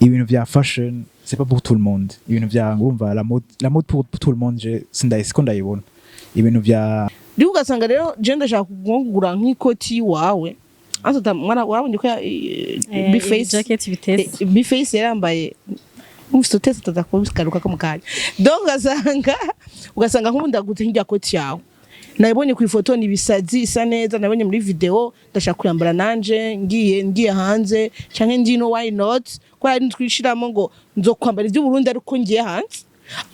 ibintu vya fashion c'est pas pour tout le monde ibintu vya ngumva la mode pour tout le monde je sindayisiko ndayibona ibintu vya Ndi ugasanga rero je ndashaka kugura nk'ikoti wawe asa mwana wabonye ko biface jacket vitesse biface yarambaye ufite utese tutakuruka ko mukanya donc ugasanga nk'umuntu agute nk'ijya koti yawe nabonye ku ifoto ni bisazi isa neza nabonye muri video ndashaka kuyambara nanje ngiye hanze canke ndino why not ko ari twishiramo ngo nzokwambara ibyo Burundi ariko ngiye hanze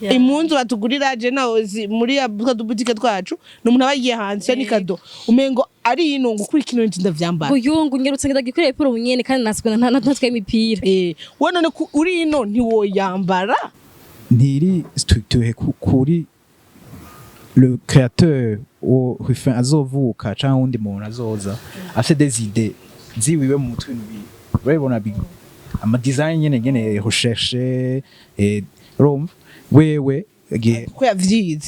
impunzu batugurira je nawe muri abuka dubutike twacu n'umuntu abagiye hanze ni kado umengo ari ino ngo kuri kino ndavyambara uyungu ngerutse ndagikoreye poro bunyene kandi naswe natwe imipira we none uri ino ntiwoyambara ntiri structure kuri le créateur au Rufin azovuka cyangwa undi muntu azoza afite des idées ziwiwe mu mutwe urabona bigo ama design nyene recherche et rom wewe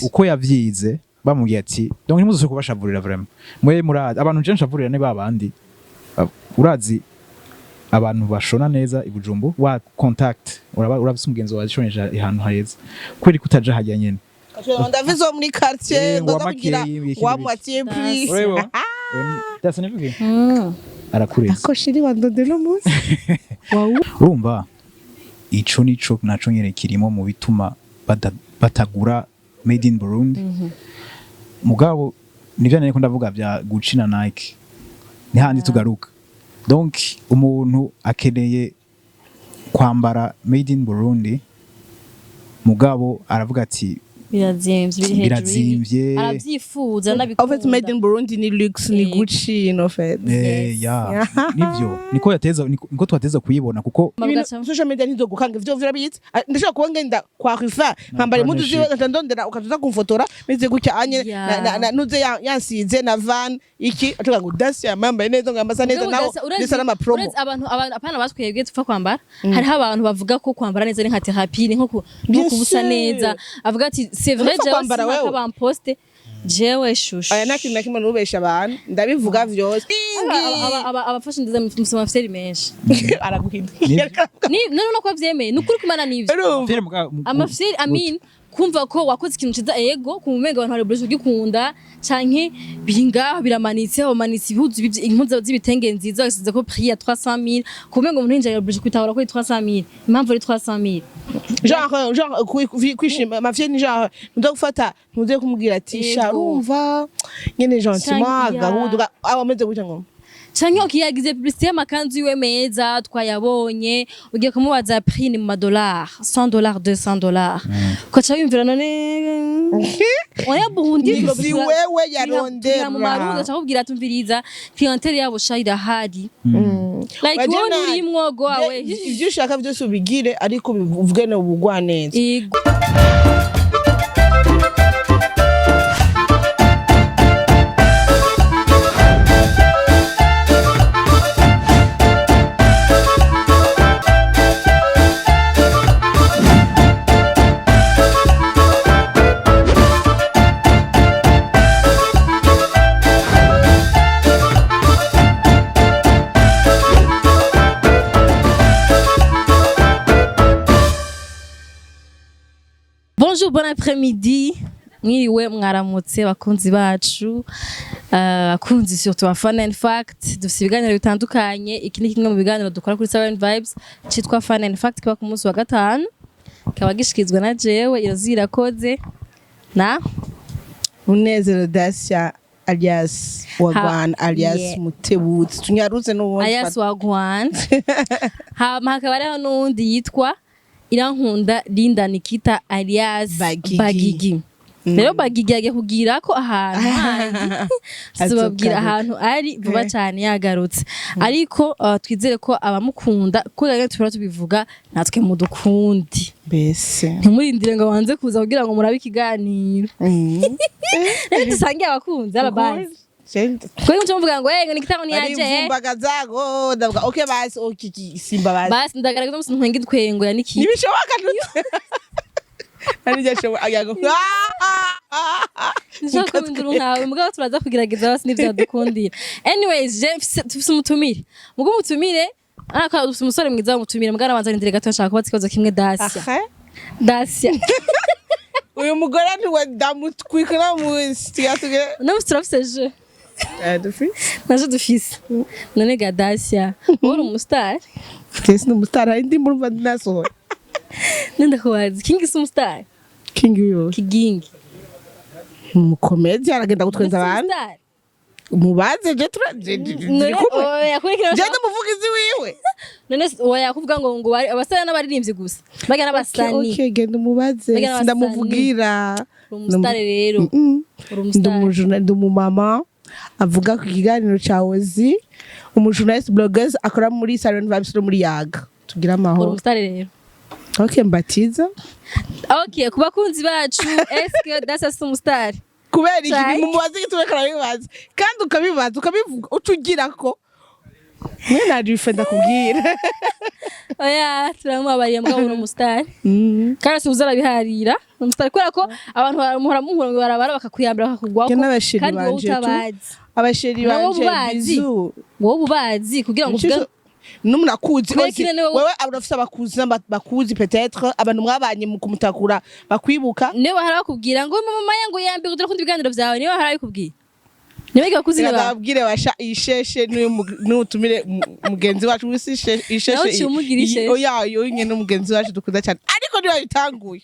uko yavyize bamubwiye ati donc ntimuze kubashavurira vraiment mwe murazi abantu je nshavurira ne babandi urazi abantu bashona neza ibujumbu wa contact urabise umugenzo washoneje ahantu heza kweri kutaja hajya nyene ndavizo muri quartier ndavugira wa moitié plus that's never arakureza akoshiri wandodelo munsi urumva ico nico naco nyene kirimo mu bituma batagura made in Burundi mugabo nivyo nene ko ndavuga vya Gucci na Nike ni handi tugaruka donc umuntu akeneye kwambara made in Burundi mugabo aravuga ati birazimvye aravyifuza nabikunda ofet made in Burundi ni luxe ni Gucci no fait ya nivyo niko twateza kuyibona kuko social media ntizo gukanga ivyo vyarabitse ndashaka kuba ngenda kwa Rufin nkambara impuzu ziwe ndondera ukaza kumfotora meze gutya anye nuze yansize na van iki atuka ngo dance yambaye neza ngambasa neza nawo ndisa na promo abantu apana batwebwe tupfa kwambara hariho abantu bavuga ko kwambara neza ni nka therapie ni nko kubusa neza avuga ati c'est vrai je suis poste jewe shushu aya nakimwe kimwe nubesha abantu ndabivuga vyose abafasha ndiza musoma afseri menshi araguhindukira none ko vyemeye nukuri kumana nivyo amafseri amin kumva ko wakoze ikintu ciza ego kumumenga abantu bari buri gikunda canke bingaho biramanitse bamanitse impuzu z'ibitenge nziza basize ko prix ya 300,000 kumenga umuntu hinja buri kwitahura ko 300,000 impamvu ari 300,000 genre kwishima mafye ni genre ndo gufata ntuze kumubwira ati sharumva nyene gentiment gahuduka abameze gutya ngo canke ukiyagize publicité y'amakanzu yiwe meza twayabonye ugiye kumubaza prix ni mu madollar $100 $200 ko cyabimvira none oya Burundi si wewe yarondera mu marundo cyakubwira tumviriza clientele yabo shayira hari like wone uri mwogo wawe ivyo ushaka byose ubigire ariko bivuge no bugwa neza. Bonjour, bon après-midi. Mwiriwe mwaramutse bakunzi bacu akunzi surtout wa Fun and Fact dufite ibiganiro bitandukanye iki ni kimwe mu biganiro dukora kuri Seven Vibes citwa Fun and Fact kiba ku munsi wa gatanu kaba gishikizwa na jewe Irazira Koze na Unezero Dacia alias Wagwan alias Mutebutsi tunyaruze no alias Wagwan hakaba rero n'undi yitwa Irankunda Linda Nikita alias Bagigi. Rero Bagigi yagiye kugira ko ahantu tubabwira ahantu ari vuba cyane yagarutse ariko twizere ko abamukunda ko rero tubara tubivuga natwe mudukundi bese ntimurindire ngo wanze kuza kugira ngo murabe ikiganiro rero dusangiye abakunzi ababazi kwa hiyo mvuga ngo yego nikitano ni aje imbaga zago ndavuga okay basi okiki simba basi ndagaragaza musi ntwengi twengo yaniki nibishoboka ari jasho ayago nshaka kwindura nkawe mugabo turaza kugerageza basi nivyo dukundira anyways je tufise umutumire mugo umutumire ariko ufite umusore mwiza mutumira mbwa nabanza ndire gato nshaka kubatse ikibazo kimwe Dacia uyu mugore ni we ndamutwikira munsi tuyatuge no turafise je naje dufise none ga Dacia uri umustar kesi n'umustar ndi murumva nasohora nenda kubaza King is umustar King yo Kigingi umukomedi aragenda gutwenza abantu mubaze je turaje jenda muvugizi wiwe none oya kuvuga ngo abasana n'abaririmbyi gusa baga n'abasani okay genda mubaze ndamuvugira umustar rero ndi umumama avuga ku kiganiro ca Ozi umujournalist bloggers akora muri Salon Vibes no muri Yaga tugira amahoro umustar rero okay mbatiza okay kubakunzi bacu est-ce Dacia c'est umustar kubera iki mumubaze gitwe karabibaza kandi ukabibaza ukabivuga utugira ko mwe nadifenda kubwira oya turamubariye mbwa uri umustar kandi se uzara biharira umustar kubera ko abantu muhora barabara bakakuyambira bakakugwaho kandi wowe utabazi abasheri banje wowe ubazi kugira ngo uvuge numuntu akuzi wewe urafise abakuzi peut-être abantu mwabanye mu kumutakura bakwibuka niwe bahara bakubwira ngo mama yangu yambi kudura kundi biganiro byawe niwe bahara bikubwira niwe gakuzi niba babwire washa isheshe n'utumire mugenzi wacu wisi isheshe oya yo nyene n'umugenzi wacu dukunda cyane ariko niwe bitanguye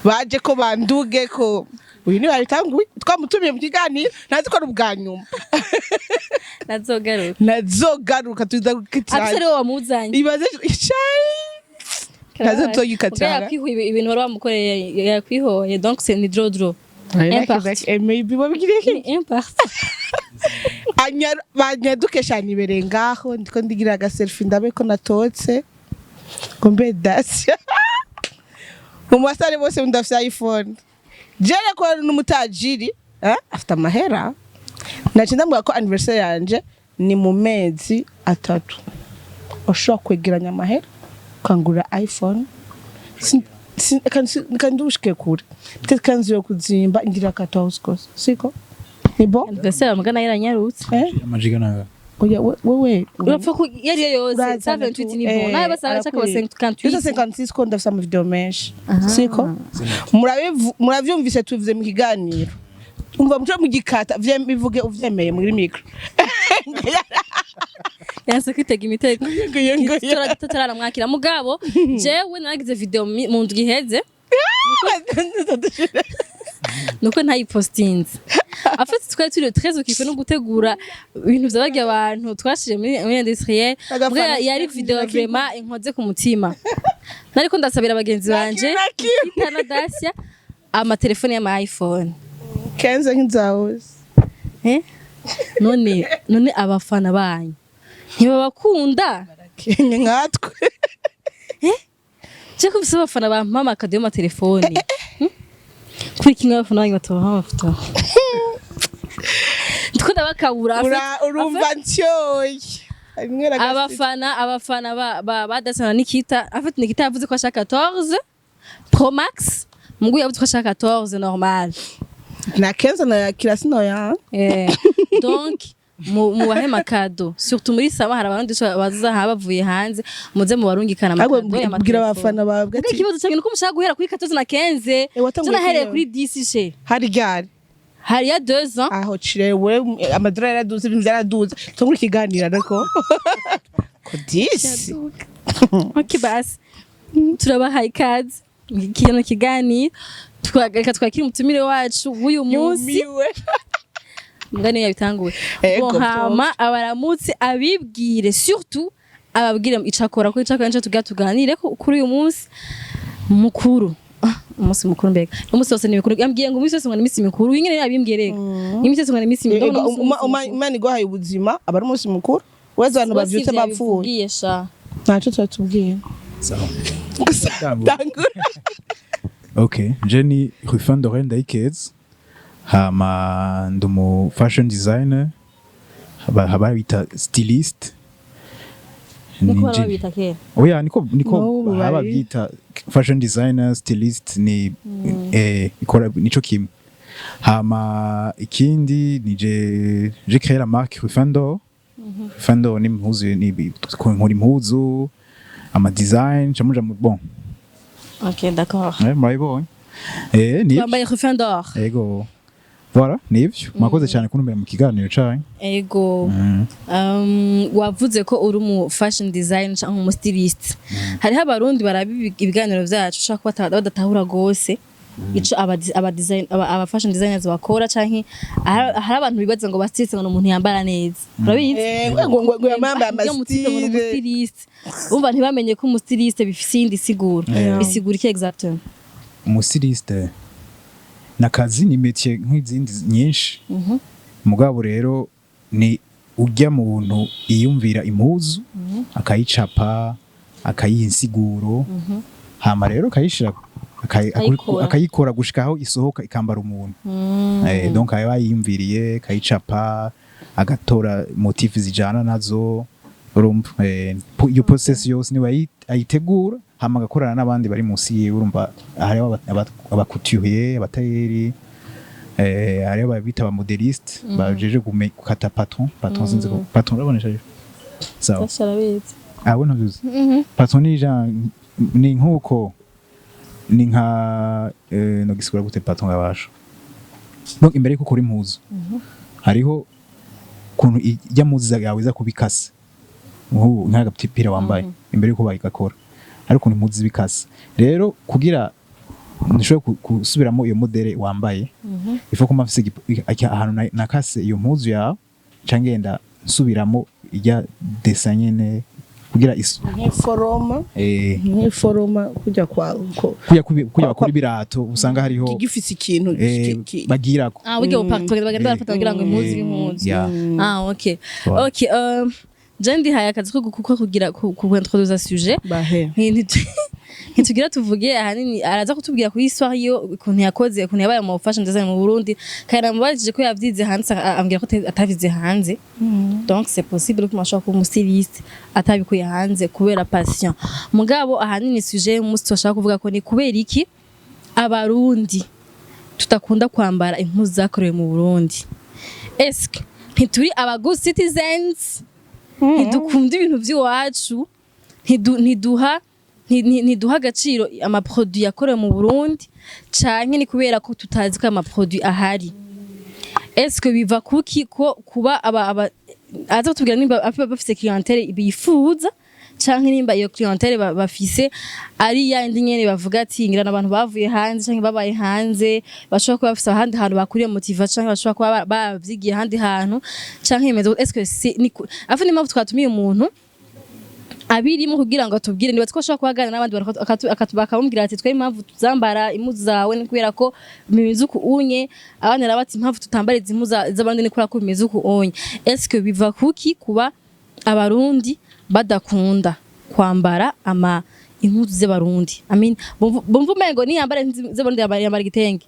baje ko banduge ko uyu niwe bitanguye twamutumiye mu kiganiro nazi ko ubwa nyuma nazogaruka tuza gukitira atari wowe wamuzanye ibaze icyayi nazo toyikatira yakwihuye ibintu bari bamukoreye yakwihoye donc c'est ni drodro maybe babigire iki impact banyadukeshanya ibere ngaho ndiko ndigira aga selfie ndabe ko natotse ngombe Dacia umusare bose ndafite iPhone jere ko n'umutajiri afite amahera naje ndambwa ko anniversaire yanje ni mu mezi 3 ushobora kwegeranya amahera kangura iPhone kandi ushike kure peut-être kanzi yo kuzimba ngira 14 kose siko ni bon anniversaire magana yaranyarutse amajiga naga oya wewe urapfa ko yari yose 28 ni bon nawe basanga chaka 58 56 ko ndafite ama video menshi siko muravyumvise tuvuze mu kiganiro umva mutwe mu gikata bivuge uvyemeye muri micro yanse kwitega imitego tutatarana mwakira mugabo jewe naragize video mu ndwi iheze nuko ntayipostinze afite twari turi très occupé no gutegura ibintu byabagiye abantu twashije muri industriel yari video vraiment inkoze ku mutima nariko ndasabira abagenzi banje itana Dacia ama telefone ya iPhone kenze nk'inzawe none abafana banyu ntibabakunda kenye nkatwe je ko bisaba abafana ba mama kadiyo ma telefone kuri kimwe abafana banyu batoha amafoto ndikunda bakabura urumva ntyoye abafana badasana Nikita afite Nikita yavuze ko ashaka 14 Pro Max mugu yavuze ko ashaka 14 normal na kenza na kirasino ya donc mu bahema kado surtout muri sama hari abantu baza bavuye hanze muze mu barungikana amakado ya magira abafana babwe ati ikibazo cyane nuko mushaka guhera kuri 14 na 15 tunahereye kuri 10 she hari gari hari ya 2 ans aho cirewe amadora yaraduze ibintu byaraduze tungura ikiganira nako ko 10 okay bas turabaha ikaze ikintu kiganiro twakira umutumire wacu w'uyu munsi mugani yabitanguye hama abaramutse abibwire surtout ababwire icakora ko icakora nje tuganire kuri uyu munsi mukuru umunsi mukuru mbega umunsi wose nimikuru yambwiye ngo umunsi wose ngana imisi mikuru ingene yabimbwiye rega imisi wose ngana imisi mikuru Imana iguhaye ubuzima aba ari umunsi mukuru weze abantu bavyutse bapfuye ntaco twatubwiye Okay, Jenny Ruffin de Renda Ikez. Hama ndumu fashion designer. Haba bita stylist. Niko bita ke. Oya niko haba bita fashion designer, stylist ni ikora nico kimwe. Hama ikindi nije je créer la marque Ruffin d'Or fando ni impuzu ni nkora impuzu ama design chamuja bon. OK, d'accord. Murabibonye ni Kwambaye Refin d'or. Ego voilà nivyo mwakoze cyane kunumira mu kiganiro cyanyu. Ego wavuze ko uri mu fashion design cyangwa mu stylist. Hariho abarundi barabi ibiganiro byacu ushaka kuba badatahura gose ico aba fashion designers bakora canke hari abantu bibaza ngo bastylist ngo umuntu yambara neza. Urabizi? Ngo yambara stylist. Umva ntibamenye ko mu stylist bifise indi siguro. Bisigura iki exactement? Mu stylist nakazi ni métier nk'izindi nyinshi. Mugabo rero ni ujya mu buntu iyumvira impuzu akayicapa akayinsiguro hama rero kayishira akayikora gushikaho isohoka ikambara umuntu. Donc aba yiyumviriye kayicapa agatora motif zijana nazo urumva iyo process yose ni ayitegura hama gakorana n'abandi bari munsi yiwe urumva hari abakuturier abatayeri hari ababita aba modeliste bajeje gukata patron sinzi ko patron urabonesha sawa abo ntabizi patron ni nkuko ni nka no gisigura gute patron gabasha donc imbere yuko ukora impuzu hariho kuntu ijya muzi yawe za kubikasa nkaga pipira wambaye imbere yuko bayikakora ariko impuzu bikasa rero kugira nishobora gusubiramo iyo modele wambaye ifo ko mafise ahantu nakase iyo mpuzu yawe cangenda nsubiramo ijya design nyene kugira nk'iforoma kujya bakora ibirato usanga hariho gifise ikintu bagirako buryo bupakitore bagenda barafata kugira ngo impuzu OK OK Jendi haya akazi ko kugira introduire sujet ntitugira tuvuge ahanini araza kutubwira ku histoire yo ukuntu yakoze ukuntu yabaye mu fashion design mu Burundi kandi mubajije ko yavyize hanze ambwira ko atavize hanze donc c'est possible ko mashaka kuba styliste atabikuye hanze kubera passion mugabo ahanini sujet mu twashaka kuvuga ko ni kubera iki abarundi tutakunda kwambara impuzu zakorewe mu Burundi est-ce ntituri aba good citizens ntidukunda ibintu by'iwacu ntiduha agaciro amaproduit yakorewe mu Burundi canke ni kubera ko tutazi ko amaproduit ahari est-ce que biva kuki ko kuba aza kutubwira nimba bafise clientèle bifuza canke nimba iyo clientèle bafise ari yandi nyene bavuga ati ngira abantu bavuye hanze canke babaye hanze bashobora kuba bafise ahandi hantu bakuriye motiva canke bashobora kuba bavyigiye ahandi hantu canke imeze est-ce que c'est afa nimba twatumiye umuntu abirimo kugira ngo atubwire niba twashaka kuhagana n'abandi bakamubwira ati twe impamvu tuzambara impuzu zawe ni kubera ko bimeze uku unye abandi narabati impamvu tutambara impuzu z'abandi ni kubera ko bimeze uku unye est-ce que biva kuki kuba abarundi badakunda kwambara impuzu z'abarundi bumva umengo ni yambara z'abarundi yambara igitenge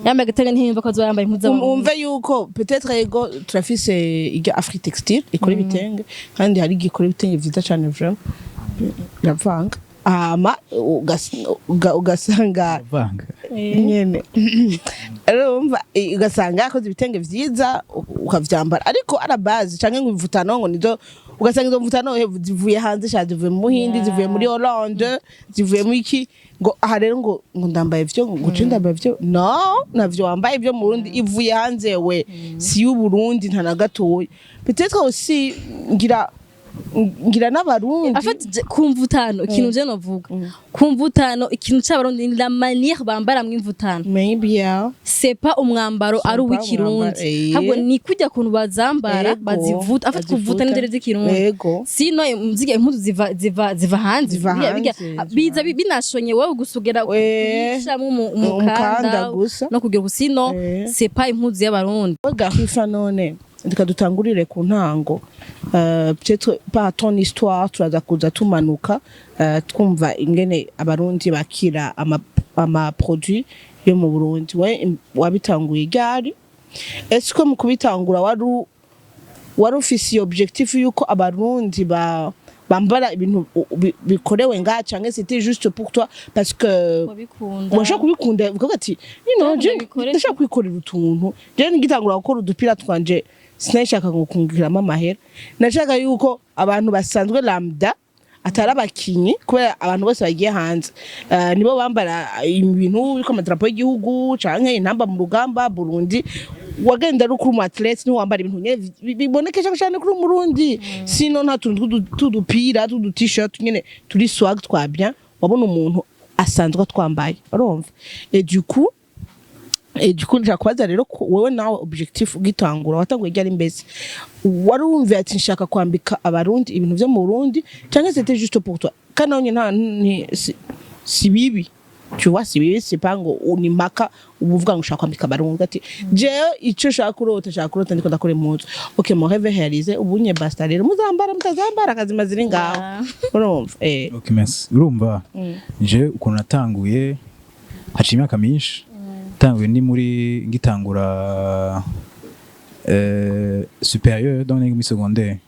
yambaye igitenge ntiyumva ko azoyambara impuzu z'abarundi umve yuko peut-être ego turafise irya Afri Textile ikora ibitenge kandi hari igikora ibitenge vyiza cyane vraiment yavanga ugasanga nyene urumva ugasanga akoze ibitenge vyiza ukavyambara ariko arabazi canke ngo imvutano ngo nizo ugasanga izo mvutano zivuye hanze cyane zivuye mu Hindi zivuye muri Hollande zivuye mu iki ngo aha rero ngo ndambaye vyo ngo ndambaye vyo no navyo wambaye vyo mu Burundi ivuye hanze we si y'u Burundi nta na gatoya peut-être aussi ngira n'abarundi afite kumvutano ikintu je novuga kumvutano ikintu c'abarundi la manière bambara mwimvutano maybe yeah c'est pas umwambaro ari uw'ikirundi ahubwo ni kujya kuntu bazambara bazivuta afite kuvuta n'indere z'ikirundi sino muzige impuzu ziva hanze biza binashonye wowe gusugera gushyiramo umukanda no kugira gusino c'est pas impuzu y'abarundi gahifa none ndika dutangurire ku ntango peut-être pas ton histoire turaza kuza tumanuka twumva ingene abarundi bakira ama produit yo mu Burundi we wabitanguye gari est-ce que mu kubitangura wari ufise objectif yuko abarundi bambara ibintu bikorewe nga canke c'était juste pour toi parce que moi je kubikunda uvuga ati ndashaka kwikorera utuntu je ngitangura gukora udupira twanje sinashaka ngo kungiramo amahera nashaka yuko abantu basanzwe lambda atari abakinyi kubera abantu bose bagiye hanze nibo bambara ibintu biko amadrapo y'igihugu canke intamba mu rugamba Burundi wagenda ari kuri athlete ni wambara ibintu nyene bibonekesha cyane kuri Burundi sino nta tuntu tudupira t-shirt nyene turi swag twa bien wabona umuntu asanzwe twambaye urumva et du coup nja kubaza rero wewe nawe objectif ugitangura watanguye ryari mbese wari wumva ati nshaka kwambika abarundi ibintu byo mu Burundi cyangwa c'était juste pour toi kana onye nta si bibi tu vois si bibi c'est pas ngo unimaka uvuga ngo ushaka kwambika abarundi ati je ico shaka kurota ndiko ndakora impuzu okay mon rêve réalisé ubunye basta rero mutazambara kazima ziri ngaho urumva okay merci urumva je ukuntu natanguye haciye imyaka myinshi tanguye ni muri ngitangura supérieur donc ni secondaire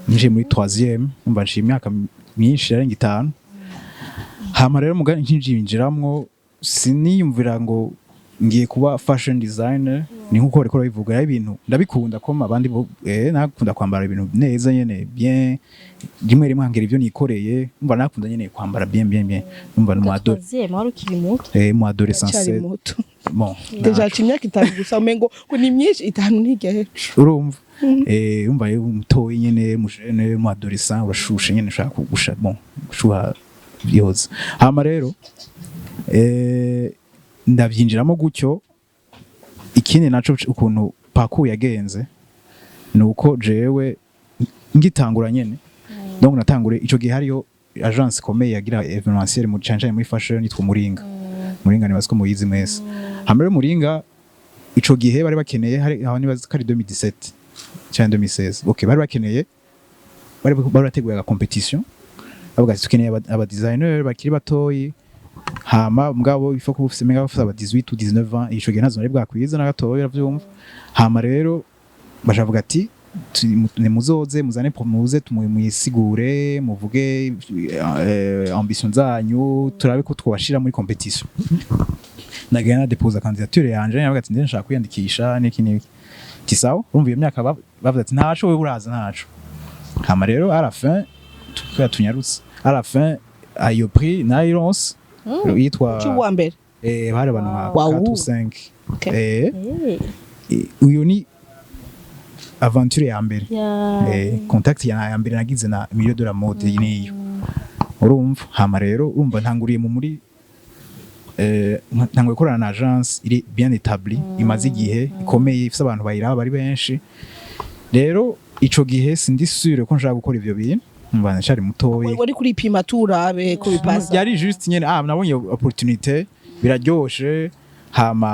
nje muri 3e umva nshi imyaka myinshi yarenga 5 hama rero mugani nkinjiramwo siniyumvira ngo ngiye kuba fashion designer ni nkuko rekora bivuga ibintu ndabikunda ko abandi nakunda kwambara ibintu neza nyene bien rimwe rimwe hangera ivyo nikoreye umva nakunda nyene kwambara bien umva no adore mu adolescence bon deja chimyaka itanu gusa umengo ko ni myinshi itanu ntige urumva umva umutoyi nyene mujene mu adolescent urashushe nyene ushaka kugusha bon gushuha yoza hama rero ndavyinjiramo gutyo ikindi naco ukuntu paku yagenze nuko jewe ngitangura nyene donc natangure ico gihe hariyo agence komeye yagira evenementiel mu canje muri fashion yitwa Muringa ni baziko muyizi mwese hamwe Muringa ico gihe bari bakeneye hari aho ni bazikari 2017 cyangwa 2016 okay bari bakeneye bari bateguye competition avuga ati tukeneye aba designer bakiri batoyi hama mugabo ifo kubufise mega bafite aba 18 ou 19 ans ico gihe nazo nari bwakwiza nagatoye uravyumva hama rero bashavuga ati muzoze muzane promoze tumuyisigure muvuge ambition zanyu turabe ko twabashira muri competition nagenda deposer candidature yanje navuga ati ndashaka kwiyandikisha n'iki kisawo urumva iyo myaka bavuze ati ntaco we uraza ntaco hama rero à la fin tunyarutse à la fin ayo prix nairons yitwa cyuwa mbere bari abantu nka 4 ou 5 uyo ni aventure ya mbere contact ya mbere nagize na milieu de la mode niyo urumva hama rero urumva ntanguriye mu muri ntanguye korana na agence iri bien établie imaze igihe ikomeye ifite abantu bayiraba bari benshi rero ico gihe sindi sûre ko nshaka gukora ivyo bintu mvana cyari mutoyi wari kuri pima turabe ko bipasa yari juste nyene nabonye opportunité biraryoshe hama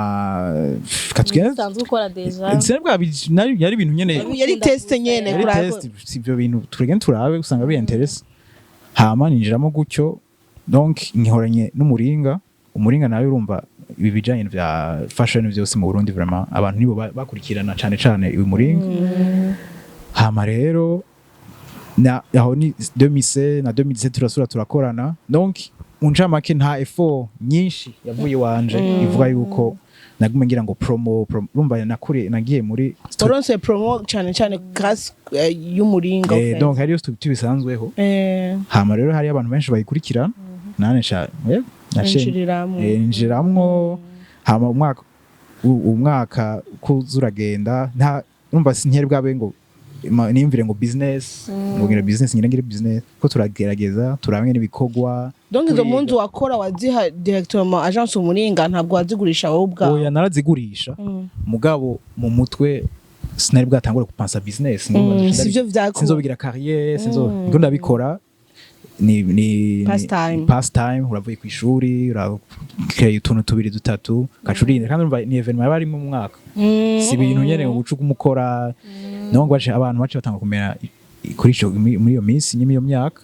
katugenda sanzwe ukora deja nsebwa yari ibintu nyene yari test nyene kurabe sivyo bintu turagenda turabe usanga bi interest hama ninjiramo gutyo donc nkihoranye n'umuringa umuringa nawe urumva ibi bijanye vya fashion vyose mu Burundi vraiment abantu nibo bakurikirana cane uyu muringa hama rero aho ni 2016 na 2017 turakorana donc unjamake nta effort nyinshi yavuye wanje ivuga yuko nagume ngira ngo promo urumva nakure nagiye muri Oronse promo cyane grâce y'umuringa donc hariyo tubisanzweho hama rero hari abantu benshi bayikurikira nane ninjiramwo hama umwaka kuzuragenda nta urumva sinkeri bwabe ngo nimvire ngo business mugira business ngire business ko turagerageza turamwe n'ibikogwa donc izo munzu wakora waziha directement agence umuringa ntabwo wazigurisha wowe ubwawe oya narazigurisha mugabo mu mutwe sinari bwatangura kupansa business sivyo vyako sinzobigira carrière ngo ndabikora ni past time uravuye ku ishuri urakeye utuntu tubiri dutatu kacurinde kandi urumva ni evenement bari mu mwaka si ibintu nyene ngo ucuga umukora no ngo abantu bace batanga kumera kuri ico muri iyo minsi nyimi iyo myaka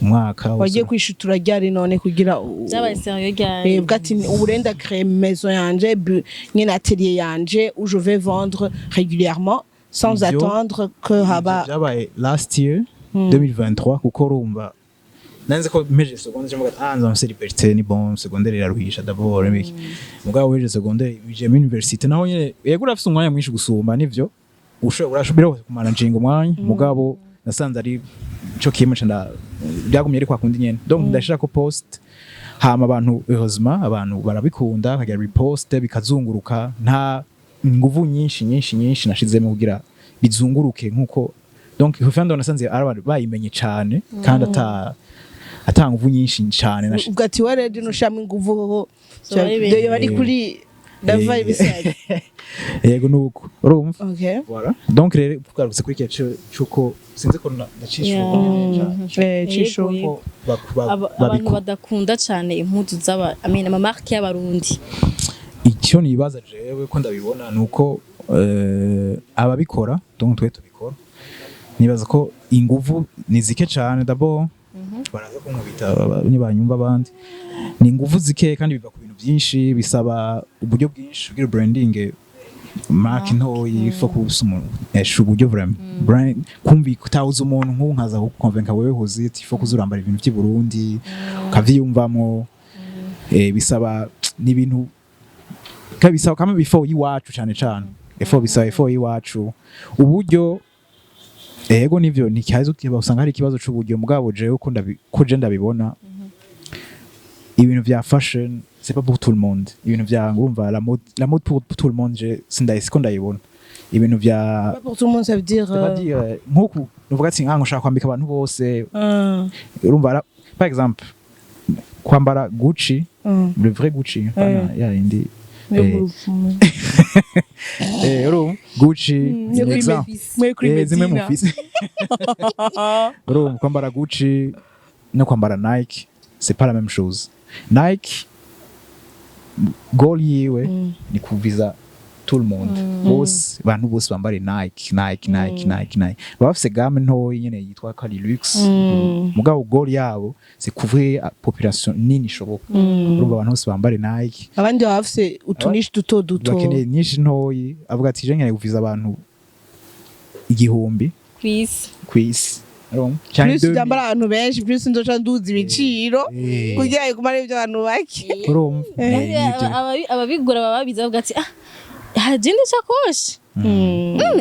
umwaka wagiye kwishutura ryari none kugira byabaye sérieux ryari bwati uburenda créer maison yanje nyene atelier yanje où je vais vendre régulièrement sans attendre que haba byabaye last year 2023 kuko urumva nanze ko meje secondaire cyangwa anza muri liberté ni bon secondaire iraruhisha d'abord mugabo weje secondaire bije mu université naho nyene yego urafise umwanya mwinshi gusumba nivyo urashobora kumanaging umwanya mugabo nasanze ari cyo kimwe cyane byagumye ari kwa kundi nyene donc ndashira ko post hama abantu heureusement abantu barabikunda bakagira repost bikazunguruka nta nguvu nyinshi nashizemo kugira bizunguruke nkuko donc ufando nasanze ari bayimenye cyane kandi atanga nguvu nyinshi cyane ugati waredi nushama nguvu ho byo bari kuri Dava ibisari. Yego nuko. Urumva? Okay. Voilà. Donc rero kugarutse kuri cyo cyuko sinzi ko ndacisho. Cisho abantu badakunda cyane impuzu z'aba ama marque y'abarundi. Icyo nibaza jewe ko ndabibona nuko ababikora donc twe tubikora. Nibaza ko inguvu nizike cyane d'abord. Baraza kunkubita banyumva abandi. Ni inguvu zike kandi biva ku bintu byinshi bisaba uburyo bwinshi bw'iro branding mark ntoyi focus umuntu uburyo brand kumbi kutawuza umuntu nkaza kukonvenka wewe hozi ati focus urambara ibintu by'i Burundi ukavyiyumvamo bisaba ni ibintu kabisa kama before iwacu cyane before iwacu uburyo ego nivyo ni kibazo usanga hari ikibazo c'uburyo mugabo jewe ko je ndabibona ibintu vya fashion c'est pas pour tout le monde ibintu vya ngumva la mode pour tout le monde je sindayiko ndayibona ibintu vya pas pour tout le monde ça veut dire nkuko nuvuga ati nkango shaka kwambika abantu bose urumva par exemple kwambara Gucci le vrai Gucci pana ya indi Gucci zimwe mu fisi kwambara Gucci no kwambara Nike c'est pas la même chose. Nike goal yiwe ni kuviza tout le monde bose bantu bose bambare Nike bafise gamme ntoyi nyene yitwa Kali Luxe mugabo goal yabo c'est couvrir population nini shoboka urumva abantu bose bambare Nike abandi bafise utunishi duto bakeneye nyinshi ntoyi avuga ati je nkene kuviza abantu igihumbi kwisi plus ndambara abantu benshi plus ndoca nduzi ibiciro kugira kumara ibyo abantu bake ababigura bababiza bavuga ati hajinde chakoshi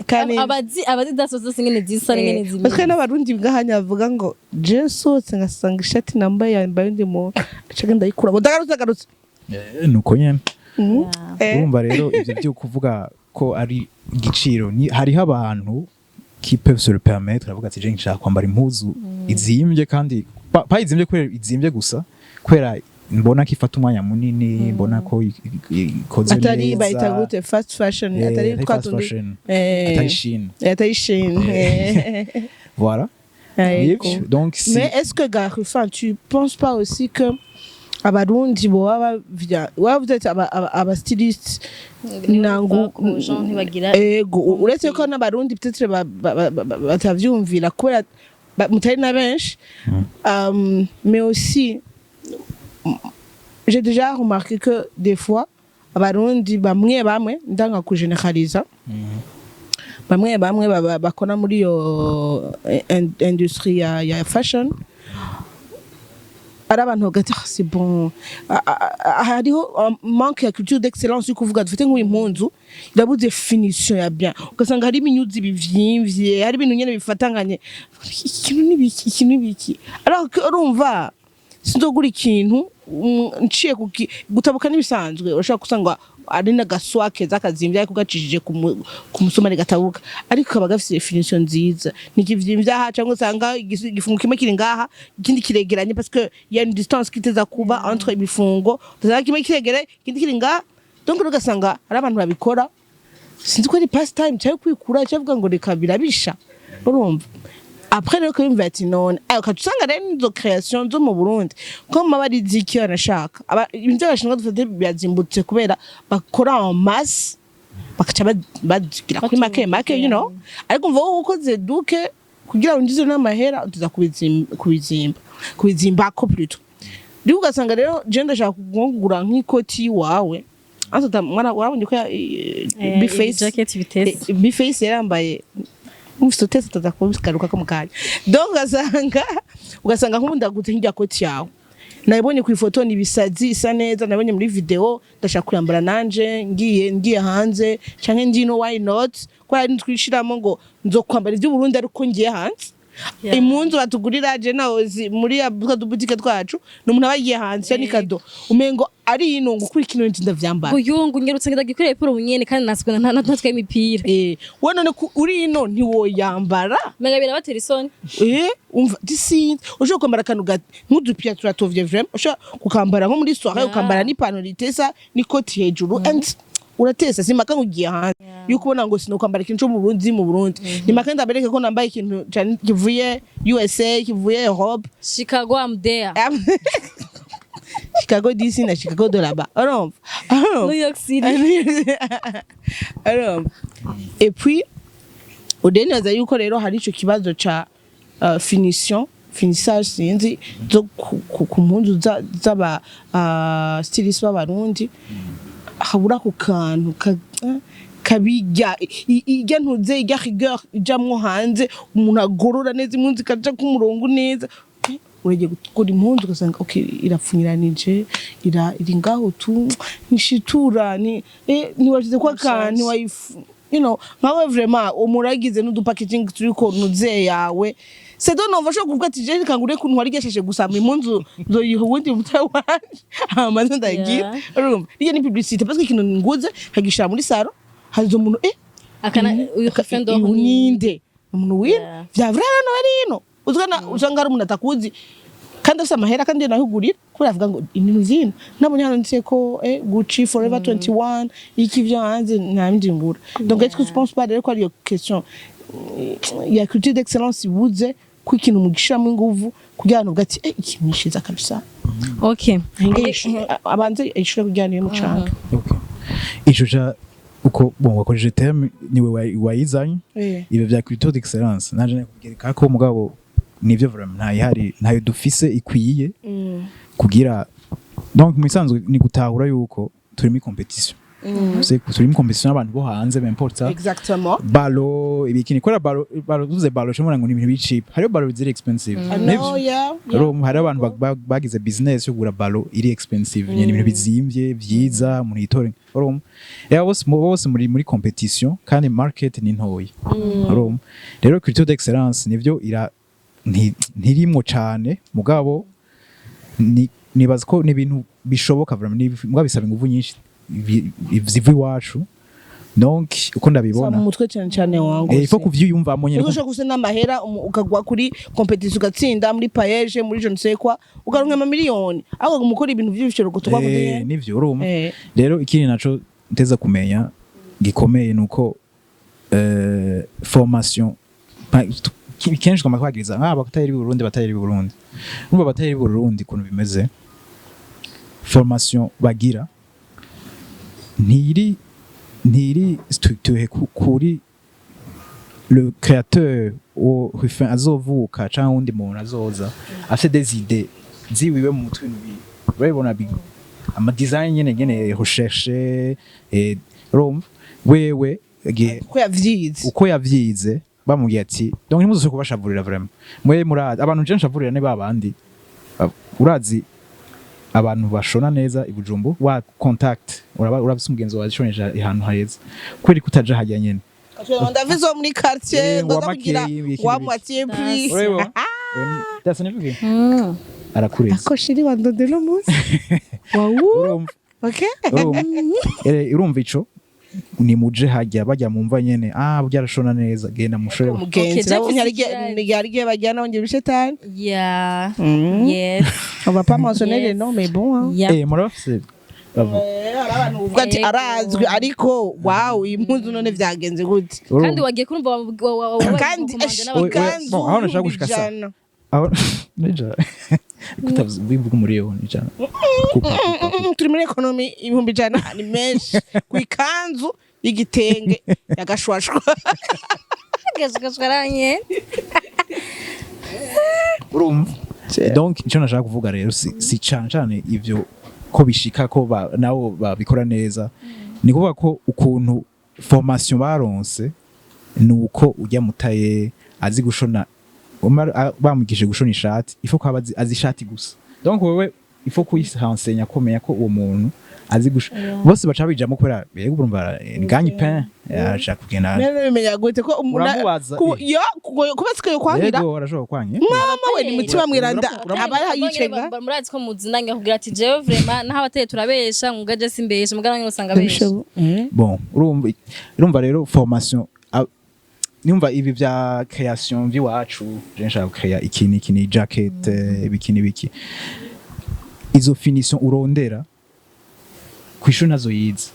kandi abazi dasoza singene zisa ngene zimwe batwe n'abarundi ngahanya bavuga ngo je sotse ngasanga ishati nambaye yambaye ndi mu cyaga ndayikura ngo ndagarutse nuko nyene urumva rero ivyo byo kuvuga ko ari igiciro hariho abantu qui peuvent se le permettre avuga ati je nshaka kwambara impuzu izimbye kandi pa izimbye kwera izimbye gusa kwera mbona ko ifata umwanya munini mbona ko ikoze neza atari bayita gute fast fashion atari twatundi atari Chine voilà donc mais est-ce que Garifan tu penses pas aussi que abarundi bo wavuze aba stylist nangu ego uretse ko n'abarundi peut-être batavyumvira kubera mutari na benshi mais aussi j'ai déjà remarqué que des fois abarundi bamwe ndanga ku généraliser bamwe bakona muri yo industrie ya fashion ari abantu bagati c'est bon hariho manque ya culture d'excellence kuvuga dufite nk'impunzu irabuze finition ya bien ugasanga hari ibinyuzi bivyimvye hari ibintu nyene bifatanganye ikintu nibiki alors urumva sinzogura ikintu nciye gutabuka nibisanzwe urashaka kusanga ari nagaswake zakazimbye ariko gacishije ku musomari gatabuka ariko kaba gafite definition nziza nikivyimvye aha cyangwa usanga igifungo kimwe kiri ngaha ikindi kiregeranye parce que il y a une distance qui teza kuba entre ibifungo tuzaka kimwe kiregere ikindi kiri ngaha donc ugasanga ari abantu babikora sinzi ko ari pastime cyangwa kwikura cyavuga ngo reka birabisha urumva après rero ko ati none ukatusanga rero nizo création zo mu Burundi ko mabari ziki anashaka ibintu by'abashinwa dufite byazimbutse kubera bakora en masse bakaca bagira kuri make you know ariko mva ukoze duke kugira ngo ndize n'amahera utuza kubizimba ko plutôt rero ugasanga rero je ndashaka kugura nk'ikoti wawe anta mwana warabonye ko biface jacket bitese biface yarambaye ufite tutazakubiskaruka ko mukanya donc ugasanga nk'ubundi agute nk'ijya koti yawe nabonye ku ifoto ni bisazi isa neza nabonye muri video ndashaka kuyambara nanje ngiye hanze canke ndino why not kwa ari twishiramo ngo nzokwambara ibyo Burundi ariko ngiye hanze impunzu batugurira je nawe muri abuka dubutike twacu n'umuntu abagiye hanze ni kado umengo ari ino ngo kuri kino ndavyambara uyungu ngerutse ndagikoreye poro bunyene kandi naswe ntatwe imipira we none uri ino ntiwoyambara menga birabatera isoni umva disinze ushobora kwambara kanu nk'udupia turatovye vraiment ushobora kukambara nko muri soirée ukambara n'ipantaro itesa n'ikoti hejuru and uratesa simaka ngugiye hanze yuko ubona ngo sino kwambara ikintu cyo mu Burundi nimaka ndabereke ko nambaye ikintu kivuye USA kivuye Europe Chicago am there Chicago DC na Chicago de là-bas New York City et puis udenaza yuko rero hari ico kibazo ca finissage sinzi zo ku mpunzu z'aba stylist b'abarundi habura ku kantu kabijya ijya ntuze ijya rigueur ijamwo hanze umuntu agorora neza impunzi kaja ku murongo neza urege gukora impunzi ugasanga okay irapfunyiranije iri ngaho tu nishitura ni washize kwa kantu nkawe vraiment umuragize n'udupackaging turi ko nuze yawe c'est donc on va choquer kuvuga ati je kangure kuntu wari gesheshe gusama impunzu zo yihundi mutawanje amaze ndagira urumva iyo ni publicité parce que ikintu nguze hagishira muri saro hazo umuntu akana uyu kafendo ninde umuntu wira vya vrana no arino uzana usanga ari umuntu atakuzi kandi afite amahera kandi nahugurira kuri avuga ngo ibintu zino nabonye hano ndetse ko Gucci Forever 21 iki vyo hanze ntabindi ngura donc est-ce que tu penses pas d'ailleurs quoi iyo question ya culture d'excellence ibuze ko ikintu mugishamo inguvu kugira ngo gati iki nishiza kabisa okay abanze ishura kugira niyo mucanga okay ijoja uko wakoresheje terme niwe wayizanye ibe vya culture d'excellence naje nakugereka ko mugabo nivyo vraiment ntayo dufise ikwiye kugira donc musanzwe ni gutahura yuko turi muri competition c'est turi muri competition abantu bo hanze m'importe ça exactement balo ibikini kora balo uze balo shomora ngo ni ibintu cheap hariyo balo ziri expensive hari abantu bagize business yo gura balo iri expensive ni ibintu bizimvye vyiza muri itore bose muri competition kandi market ni ntoyi rero culture d'excellence nivyo ntirimwo cane mugabo nibaza ko ni ibintu bishoboka vraiment mugabo bisaba ingufu nyinshi zivu iwacu donc uko ndabibona mu mutwe cyane wangu ifo kuvyiyumvamo nyene uko kuse n'amahera ukagwa kuri competition ugatsinda muri paege muri je ne sais quoi ukaronka amamiliyoni aho umukora ibintu by'ibishoro gutwa kude nivyo urumva rero ikindi naco nteza kumenya gikomeye nuko formation kenshi koma kwagiriza bakatayiri Burundi numva batayiri Burundi kuntu bimeze formation bagira ntiri structuré kuri le créateur au refin azovuka cyangwa undi muntu azoza afite des idées ziwiwe mu mutwe urabona ama design nyene recherche et rom wewe uko yavyize bamubwiye ati donc ntimuze kubashavurira vraiment mwe murazi abantu je nshavurira ne babandi urazi abantu bashona neza ibujumbu wa contact urabise umugenzi wawe shoneje ahantu heza kweri kutaje hajya nyene ndavizo muri quartier ndavugira wa moitié plus that's never arakureza akoshiri wandodelo munsi wow okay urumva ico ni muje hajya bajya mumva nyene byarashona neza genda mushore mugenzi yari bajyana wongera bishetani yes on va pas mentionner les noms mais bon morofse abantu uvuga ati arazwi ariko wow impunzu none vyagenze gute kandi wagiye kurumva kandi aho nashaka gushika sa aho neja kutavuze bivuga muri yo ni cyane turi muri economy 100 ni menshi kwikanzu y'igitenge yagashwashwa gashwashwaranye urumva donc icyo nashaka kuvuga rero si cyane ivyo ko bishika ko nabo babikora neza ni kuvuga ko ukuntu formation baronse nuko ujya mutaye azi gushona bamugije gushona ishati ifo ko azi ishati gusa donc wewe il faut kuyihensenya komenya ko uwo muntu azi gusha bose baca bijamo kubera yego urumva nganye pen ashaka kugenda nene bimenya gute ko yo kubatse yo kwangira yego arashobora kwanye mama we ni mutima mwiranda abara yicenga murazi ko muzinanga kugira ati jewe vraiment naho abateye turabesha ngugaje simbesha mugana ngo usanga besha bon urumva rero formation nimba ibi vya création by'iwacu je nshaka créer ikini jacket biki izo finition urondera kwishuri nazo yize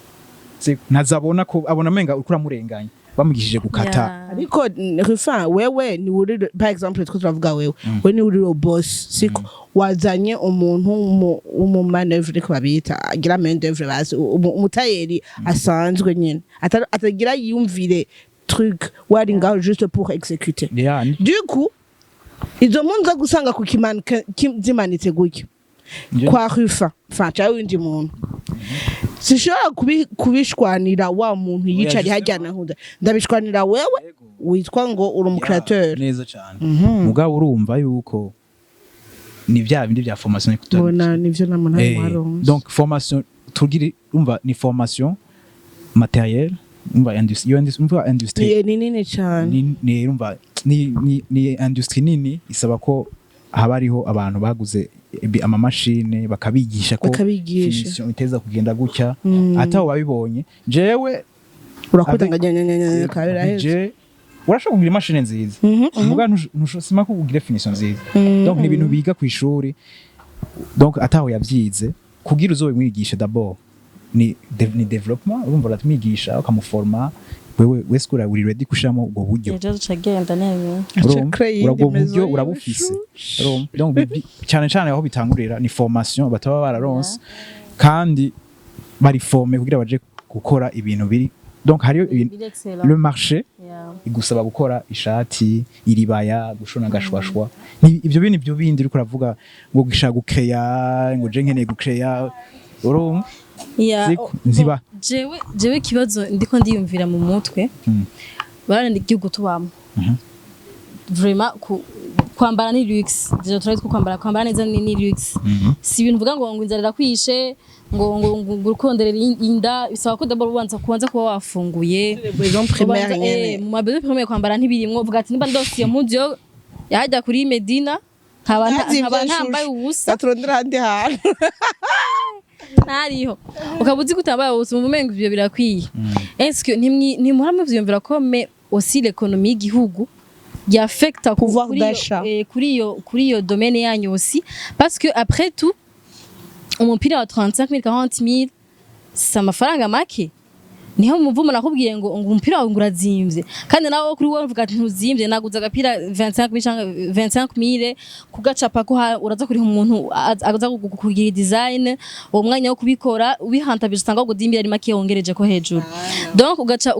nazabona ko abona menga ukura murenganya bamugishije gukata ariko Rufin wewe ni uri par exemple twa turavuga wewe we ni uri boss siko wazanye umuntu umu maneuver ko babita agira main d'œuvre basi umutayeri asanzwe nyene atagira yumvire truc wari ngaho juste pour exécuter du coup izo munza gusanga ku kimanika zimanitse gutyo kwa Rufin facha windi muntu sishobora kubishwanira wa muntu yicari hajyana huda ndabishwanira wewe witwa ngo uri umcreateur neza cyane mugabo urumva yuko ni vya bindi vya formation kubona nivyo namana maronse donc formation tugiri umva ni formation matériel umva industrie ni nini cyane ni umva ni industrie nini isaba ko haba hariho abantu baguze amamashine bakabigisha ko finition iteza kugenda gutya ataho babibonye jewe urakutanganya kabira je urashobora kugira imashine nziza muga ntushosima ko kugira finition nziza donc ni ibintu biga ku ishuri donc ataho yavyize kugira uzobe mwigisha d'abord ni development urumva uratwigisha ukamuforma wewe weskura uri ready kushamo ubwo buryo ejo cagenda nene urabwo buryo urabufise donc cyane aho bitangurira ni formation bataba bararonse kandi bari former kugira baje gukora ibintu biri donc hariyo le marché igusaba gukora ishati iribaya gushona gashwashwa ibyo bintu byo bindi uriko uravuga ngo gishaka gukreya ngo je nkeneye gukreya urumva nziba jewe kibazo ndiko ndiyumvira mu mutwe barandi igihugu tubamo vraiment kwambara ni luxe je turazi ko kwambara neza ni luxe si ibintu vuga ngo inzara kwishe ngo urukonderera inda bisaba ko d'abord ubanza kuba wafunguye mu mabeze primaire kwambara ntibirimwo vuga ati nimba ndosiye mujyo yajya kuri Medina nkaba ntambaye ubusa aturondera handi hantu nariho ukabuzi kutambaye ubusa mu mengo ibyo birakwiye est-ce que ntimuhamwe vyumvira ko mais aussi l'économie y'igihugu y'affecta kuri iyo domaine yanyu aussi parce que après tout umupira wa 35 000 40 000 c'est amafaranga make niho umuvumo nakubwiye ngo umupira wawe ngurazimvye kandi nawo kuri wowe uvuga ati ntuzimvye naguza agapira 25 000 kugacapa ko uraza kuri umuntu aza kugira design uwo mwanya wo kubikora wihantabije usanga ngo dimbira ari make yongereje ko hejuru donc ugaca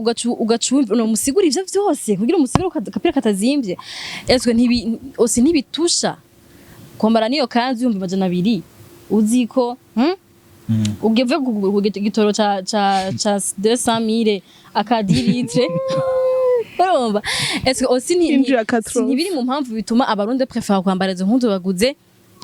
no musigura ivyo vyose kugira umusigura agapira katazimvye eswe ntibitusha kwambara niyo kanzu 200 uziko ugeve ku gitoro cha 200 000 akadiritre urumva est-ce que aussi ni biri mu mpamvu bituma abarundi prefer kwambara izo mpundu baguze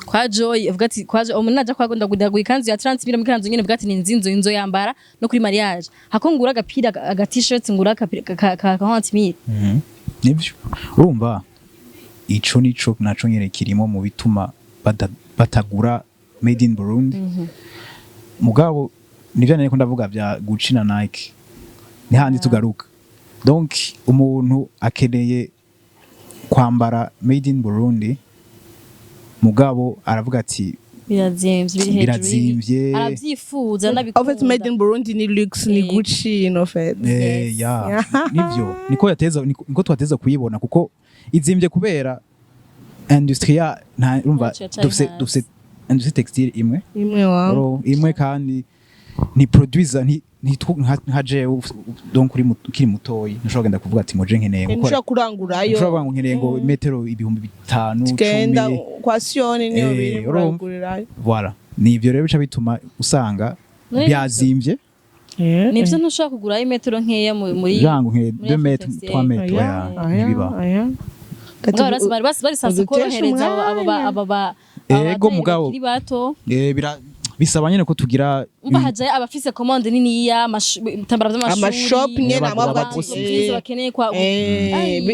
kwa Joy uvuga ati kwa umuntu naja kwa gonda gudaguye kanzu ya 30 000 mu kanzu nyene uvuga ati ni inzo yambara no kuri mariage hako ngura agapira aga t-shirt ngura ka 40 000 nibyo urumva ico nico naco nyene kirimo mu bituma batagura made in Burundi mugabo nivyo nari ko ndavuga bya Gucci na Nike ni handi tugaruka donc umuntu akeneye kwambara made in Burundi mugabo aravuga ati birazimvye aravyifuza nabikunda en fait made in Burundi ni luxe ni Gucci in fait nivyo niko twateza kuyibona kuko izimvye kubera industrie nta urumva dufise industrie textile imwe kandi ni producer nka je donc kuri mutoyi nshobora genda kuvuga ati moje nkeneye gukora nshobora kurangurayo nshobora nkeneye ngo metero 5,000 10 genda kwa Sioni niyo biri kurangurirayo voilà ni ivyo rero bica bituma usanga byazimvye nivyo ntushobora kugurayo metero nkeya muri jango nke 2 metres 3 metres nibiba bari sanse korohereza ego mugabo bakiri bato bisaba nyene ko tugira umva haje abafise commande nini ya tambara by'amashuri amashop nyene amabwa bakeneye kwa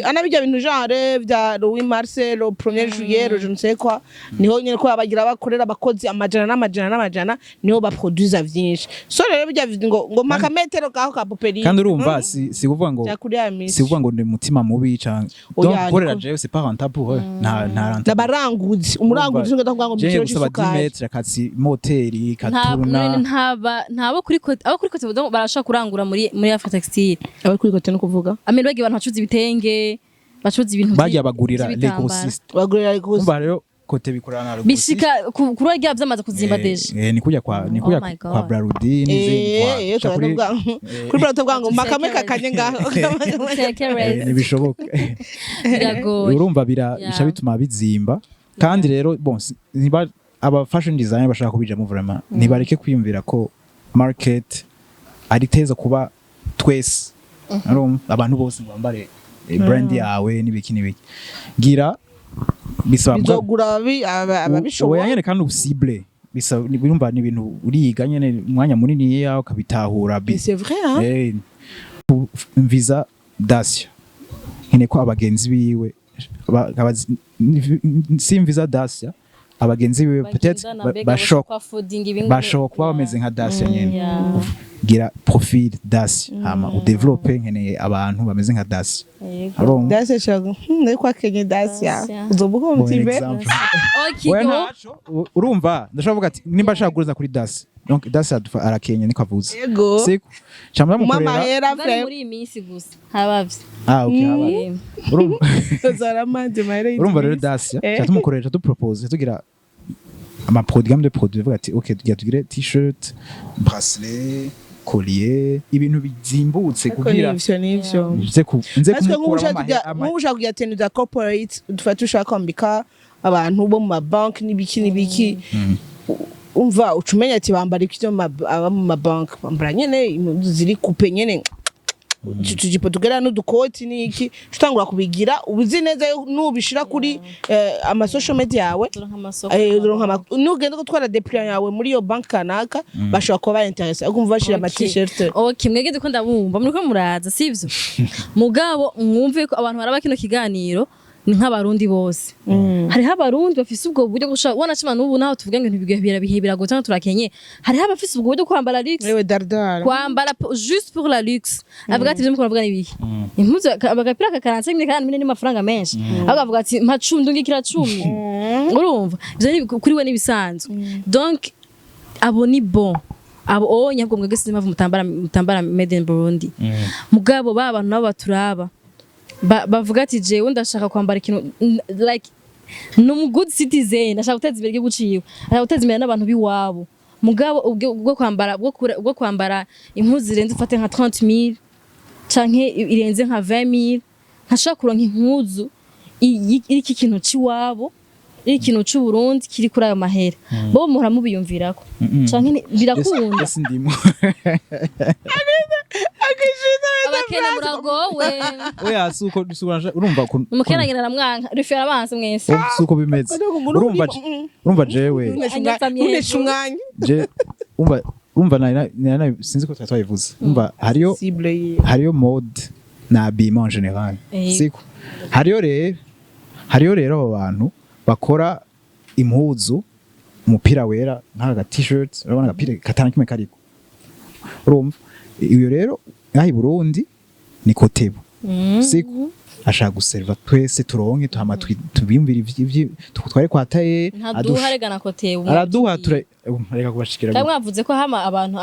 anabijya bintu genre vya Louis Marcel au 1er juillet je ne sais quoi niho nyene ko abagira bakorera abakozi amajana niho ba produce vyinshi so rero bijya ngo makametero kaho ka poperi kandi urumva si kuvuga ngo ni mutima mubi cyane donc korera jewe c'est pas rentable nta baranguzi umuranguzi ngo ndavuga ngo mu kiro cy'isukari akatsi moteri katuruna ntabo kuri kote barashaka kurangura muri Africa Textile aba kuri kote no kuvuga amene bagiye abantu bacuza ibitenge bacuza ibintu bagiye bagurira l'écosystème umva rero kote bikorana bishika kuri rya byamaze kuzimba deje ni kujya kwa Burundi n'izindi kwa kuri Burundi bwango makame kakanye ngaho nibishoboka urumva bisha bituma bizimba kandi rero bon niba aba fashion designer bashaka kubijamo vraiment nibareke kwiyumvira ko market ari teza kuba twese abantu bose bambare brand yawe nibiki gira bisaba bizogura ababishoboye oya nyene kandi usible bisaba birumva ni ibintu uriga nyene umwanya munini yawe ukabitahura c'est vrai hein visa Dacia nkene ko abagenzi biwe visa Dacia abagenzi biwe peut-être bashobora kuba bameze nka Dacia nyene gira profil Dacia hama udevelope nkeneye abantu bameze nka Dacia Dacia chago ndiko akenye Dacia uzobuka umutibe urumva ndashaka kuvuga ati nimba ashaka kuguza kuri Dacia donc Dacia arakenya niko avuze siko cyangwa mukorera mama era muri iminsi gusa habavye okay habavye urumva zaramanje mahera urumva rero Dacia cyatumukoresha tu propose tugira ama gamme de produits vuga ati okay tugire t-shirt bracelet collier ibintu bizimbutse kugira nivyo nze kumukura nk'ushaka kugira tenue za corporate dufata ushaka kwambika abantu bo mu mabanki n'ibiki umva ucumenya ati bambara ikyo aba mu mabanki bambara nyene impuzu ziri coupe nyene tujipo tugera n'udukoti niki tutangura kubigira ubuzi neza nubishira kuri ama social media yawe nugenda gutwara depliant yawe muri yo bank kanaka bashobora kuba interest agumva bashira ama t-shirt okay mwegeze ko ndabumva muri ko muraza sivyo mugabo mwumve ko abantu baraba kino kiganiro ni nk'abarundi bose hariho abarundi bafise ubwo buryo gushaka wana cima n'ubu naho tuvuga ngo ntibigahira gutanga turakenye hariho abafise ubwo buryo kwambara luxe wewe dardar kwambara juste pour la luxe avuga ati byo kuvuga nibihe impuzu bagapira ka 45 kandi mine n'amafaranga menshi avuga ati mpacundu ngikira 10 urumva ivyo ni kuri we nibisanzwe donc abo ni bon abo onye bwo mwegese mpamvu mutambara made in Burundi mugabo babantu nabo baturaba bavuga ati jewe ndashaka kwambara ikintu like no good citizen ndashaka guteza imbere guciwe ndashaka guteza imbere n'abantu biwabo mugabo bwo kwambara impuzu zirenze ufate nka 30,000 canke irenze nka 20,000 ntashaka kuronka impuzu iki kintu ciwabo ikintu cy'u Burundi kiri kuri ayo mahera bo muhora mubiyumvirako canke birakunda ndimo abakene muragowe oya suko urumva ko umukene ngira namwanka rifera abanse mwese suko bimeze urumva jewe unesha umwanya je umva na sinzi ko twayivuze umva hariyo mode na habillement en général siko hariyo rero abo bantu bakora impuzu umupira wera nk'aga t-shirt urabona agapira katana kimwe kariko urumva iyo rero ngahi Burundi ni kotebo siko ashaka guserva twese turonke tuhama tubimvira ivyi twari kwa taye aduharegana kotebo araduha reka kubashikira kandi mwavuze ko hama abantu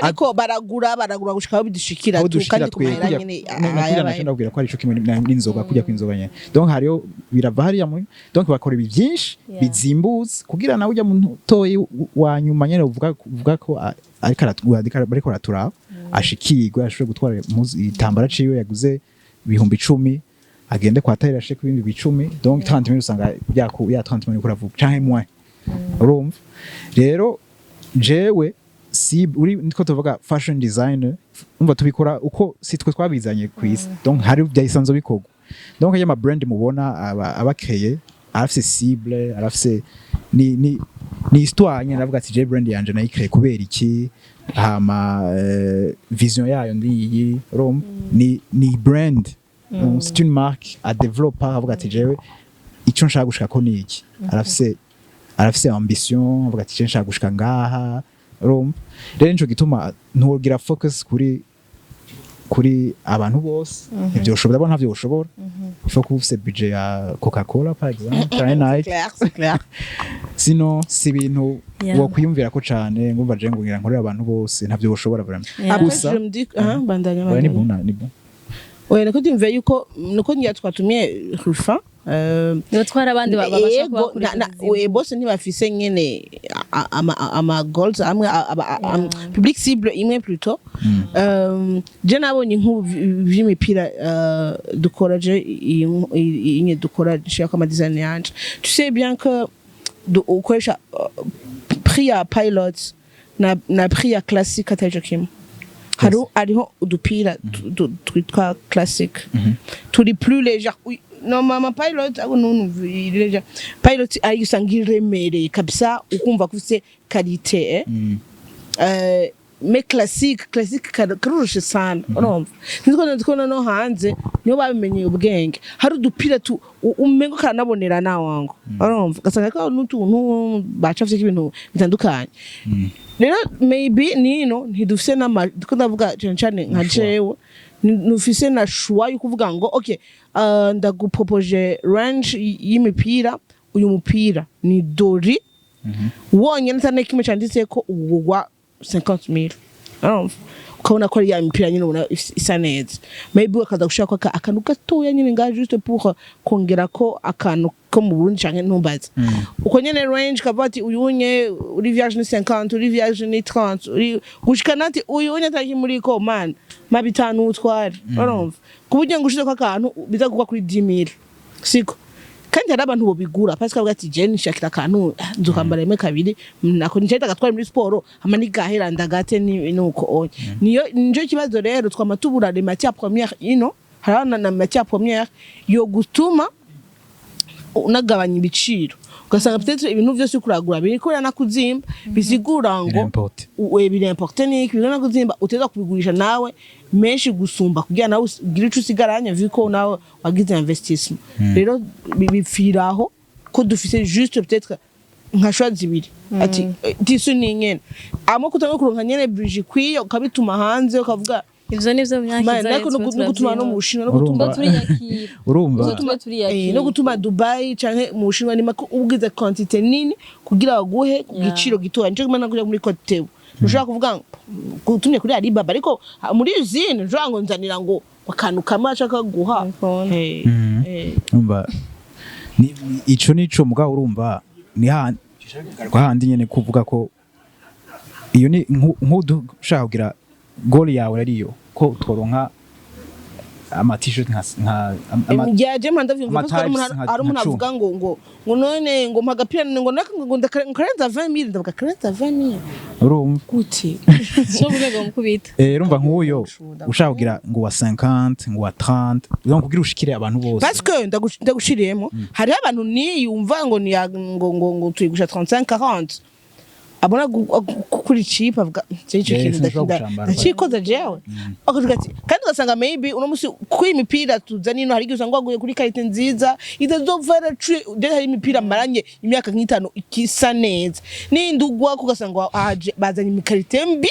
ariko baragura gushika bidushikira kandi kumahera nyene ndabwira ko ari ico kimwe n'inzoga kujya kwinzoga nyene donc hariyo birava hariya mu donc bakora ibi byinshi bizimbuze kugira nawe ujya mu toyi wanyuma nyene uvuga ko ariko aratura ashikirwa ashobora gutwara itambara ciwe yaguze ibihumbi 10 agende kwa tayi ashike ibindi 10 donc 30,000 usanga ya 30,000 kuravuga canke moins urumva rero jewe si uri niko tuvuga fashion designer umva tubikora uko sitwe twabizanye kwisi donc hari byayisanzo bikogwa donc yama brand mubona abakeye arafise cible arafise ni histoire nyene navuga ati je brand yanje nayikre kubera iki hama vision yayo ndiyi rom ni brand c'est une marque à développer avuga ati jewe ico nshaka gushika ko niki arafise ambition avuga ati je nshaka gushika ngaha rom rero nico gituma ntugira focus kuri abantu bose ivyo ushobora abona ntavyo ushobora faut que ufise budget ya Coca-Cola par exemple c'est clair sino si ibintu wo kwiyumvira ko cane ngumva je ngira nkorera abantu bose ntavyo ushobora vraiment gusa je me dis bandanya ni bon ouais nako ndimve yuko nuko ngiye twatumye Rufin no twara abandi babasha kuba bose ntibafise nyene ama goals amwe public cible imwe plutôt je nabonye nk'imipira dukora je inye dukora shaka ama design yanje tu sais bien que ukoresha prix ya pilots na prix ya classique atajokim hariho udupira twitwa classique turi plus léger no mama pilot abo nunu ireja pilot ayisanga iremereye kabisa ukumva kufise qualité mais classique karushe sana urumva ndikona no hanze niyo babimenye ubwenge hari udupira umengo kanabonera na wangu urumva gasanga ko n'utuntu bacafye ibintu bitandukanye rero maybe nino ntidufise ndavuga cyane nka jewe nufise na choix yo kuvuga ngo okay ndagupropoje range y'imipira uyu mupira ni dori wonye natane kimwe cyanditse ko uwa 50,000 ukabona ko ya mipira nyine ubona isa neza maybe akaza gushaka ko akantu gatoya nyine nga juste pour kongera ko akantu ko mu Burundi canke ntumbaza uko nyene range kabati uyunye uri vierge ni 50 uri vierge ni 30 uri gushikana ati uyunye ataki muri ko man mabitanu utware urumva kuburyo ngushije ko akantu biza kugwa kuri 10,000 siko kandi hari abantu bo bigura parce que bavuga ati je nishakira akantu nzukambara rimwe kabiri nako nicahita gatwara muri sport ama nigahera ndagate nuko onye niyo nje kibazo rero twamatubura les matières premières harana na matière première yo gutuma unagabanya ibiciro ugasanga peut-être ibintu byose kuragura biriko nakuzimba bisigura ngo birimporte niki bigana kuzimba uteza kubigurisha nawe menshi gusumba kugira nawe ugira ico usigaranya viko nawe wagize investissement rero bipfiraho ko dufise juste peut-être nka choix zibiri ati tisu ni nyene amo kutamwe kuronka nyene budget kwiyo ukabituma hanze ukavuga ivyo nivyo myakiza no gutuma no mu Bushinwa no gutuma urumva no gutuma Dubai canke mu Bushinwa ni mako ubwize quantité nini kugira baguhe ku giciro gitoya nje kumana kuja muri Cote ushaka kuvuga gutumye kuri Alibaba ariko muri usine nje ngo nzanira ngo akantu kamacha kaguha urumva ico nico mugabo urumva ni handi nyene kuvuga ko iyo ni nk'udushaka kugira goal yawe ariyo ko tworonka ama t-shirt nka yaje manda vyumva ko ari umuntu avuga ngo none ngo mpagapira ngo ndakarenza 20,000 ndavuga karenza 20,000 urumva gute so burego mukubita urumva nk'uyo ushaka kugira ngo wa 50 ngo wa 30 donc kugira ushikire abantu bose parce que ndagushiriyemo hari abantu niyumva ngo ni ngo tuyigusha 35 40 abona kuri cheap avuga cyo kintu ndakikoza jewe akavuga ati kandi ugasanga maybe uno musi kwimipira tuzanino hari gusanga waguye kuri karite nziza itazovera hari imipira maranye imyaka nk'itano ikisa neza nindugwa kugasanga aje bazanye imikarite mbi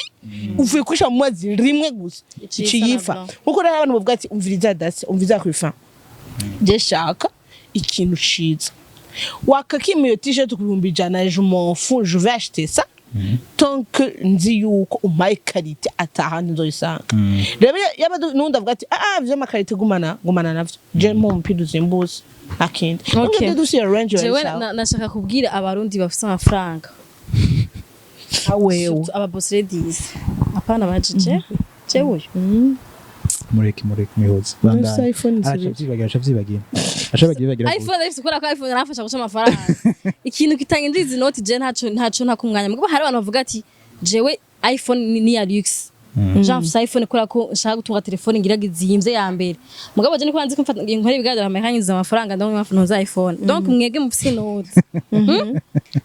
uvuye kwisha mu mazi rimwe gusa iciyifa kuko rero abantu bavuga ati umviriza dasi umviriza kwifa je shaka ikintu ciza wakakimiyo t-shirt ku 100 je m'en fous je vais acheter ça tant que nzi yuko umaye qualité atahandi nzoyisanga rero yabadu nunda avuga ati vyo makarite gumana navyo je mu mpidu zimbuse akindi okay do see arrange jewe nashaka kubwira abarundi bafite amafaranga awewe aba boss ladies apana bajije jewe mureke mihoza banda achavyibagira iPhone ifite kora ko iPhone arafasha guca amafaranga ikintu kitanga indizi note je ntaco ntakumwanya mugabo hari abantu bavuga ati jewe iPhone ni ya luxe Jean mfise iPhone kubera ko nshaka gutunga telefone ngira gizimvye ya mbere mugabo je niko nzi ko mfata nkora ibiganiro amekanyiza amafaranga ndabona amafaranga za iPhone donc mwege mufise note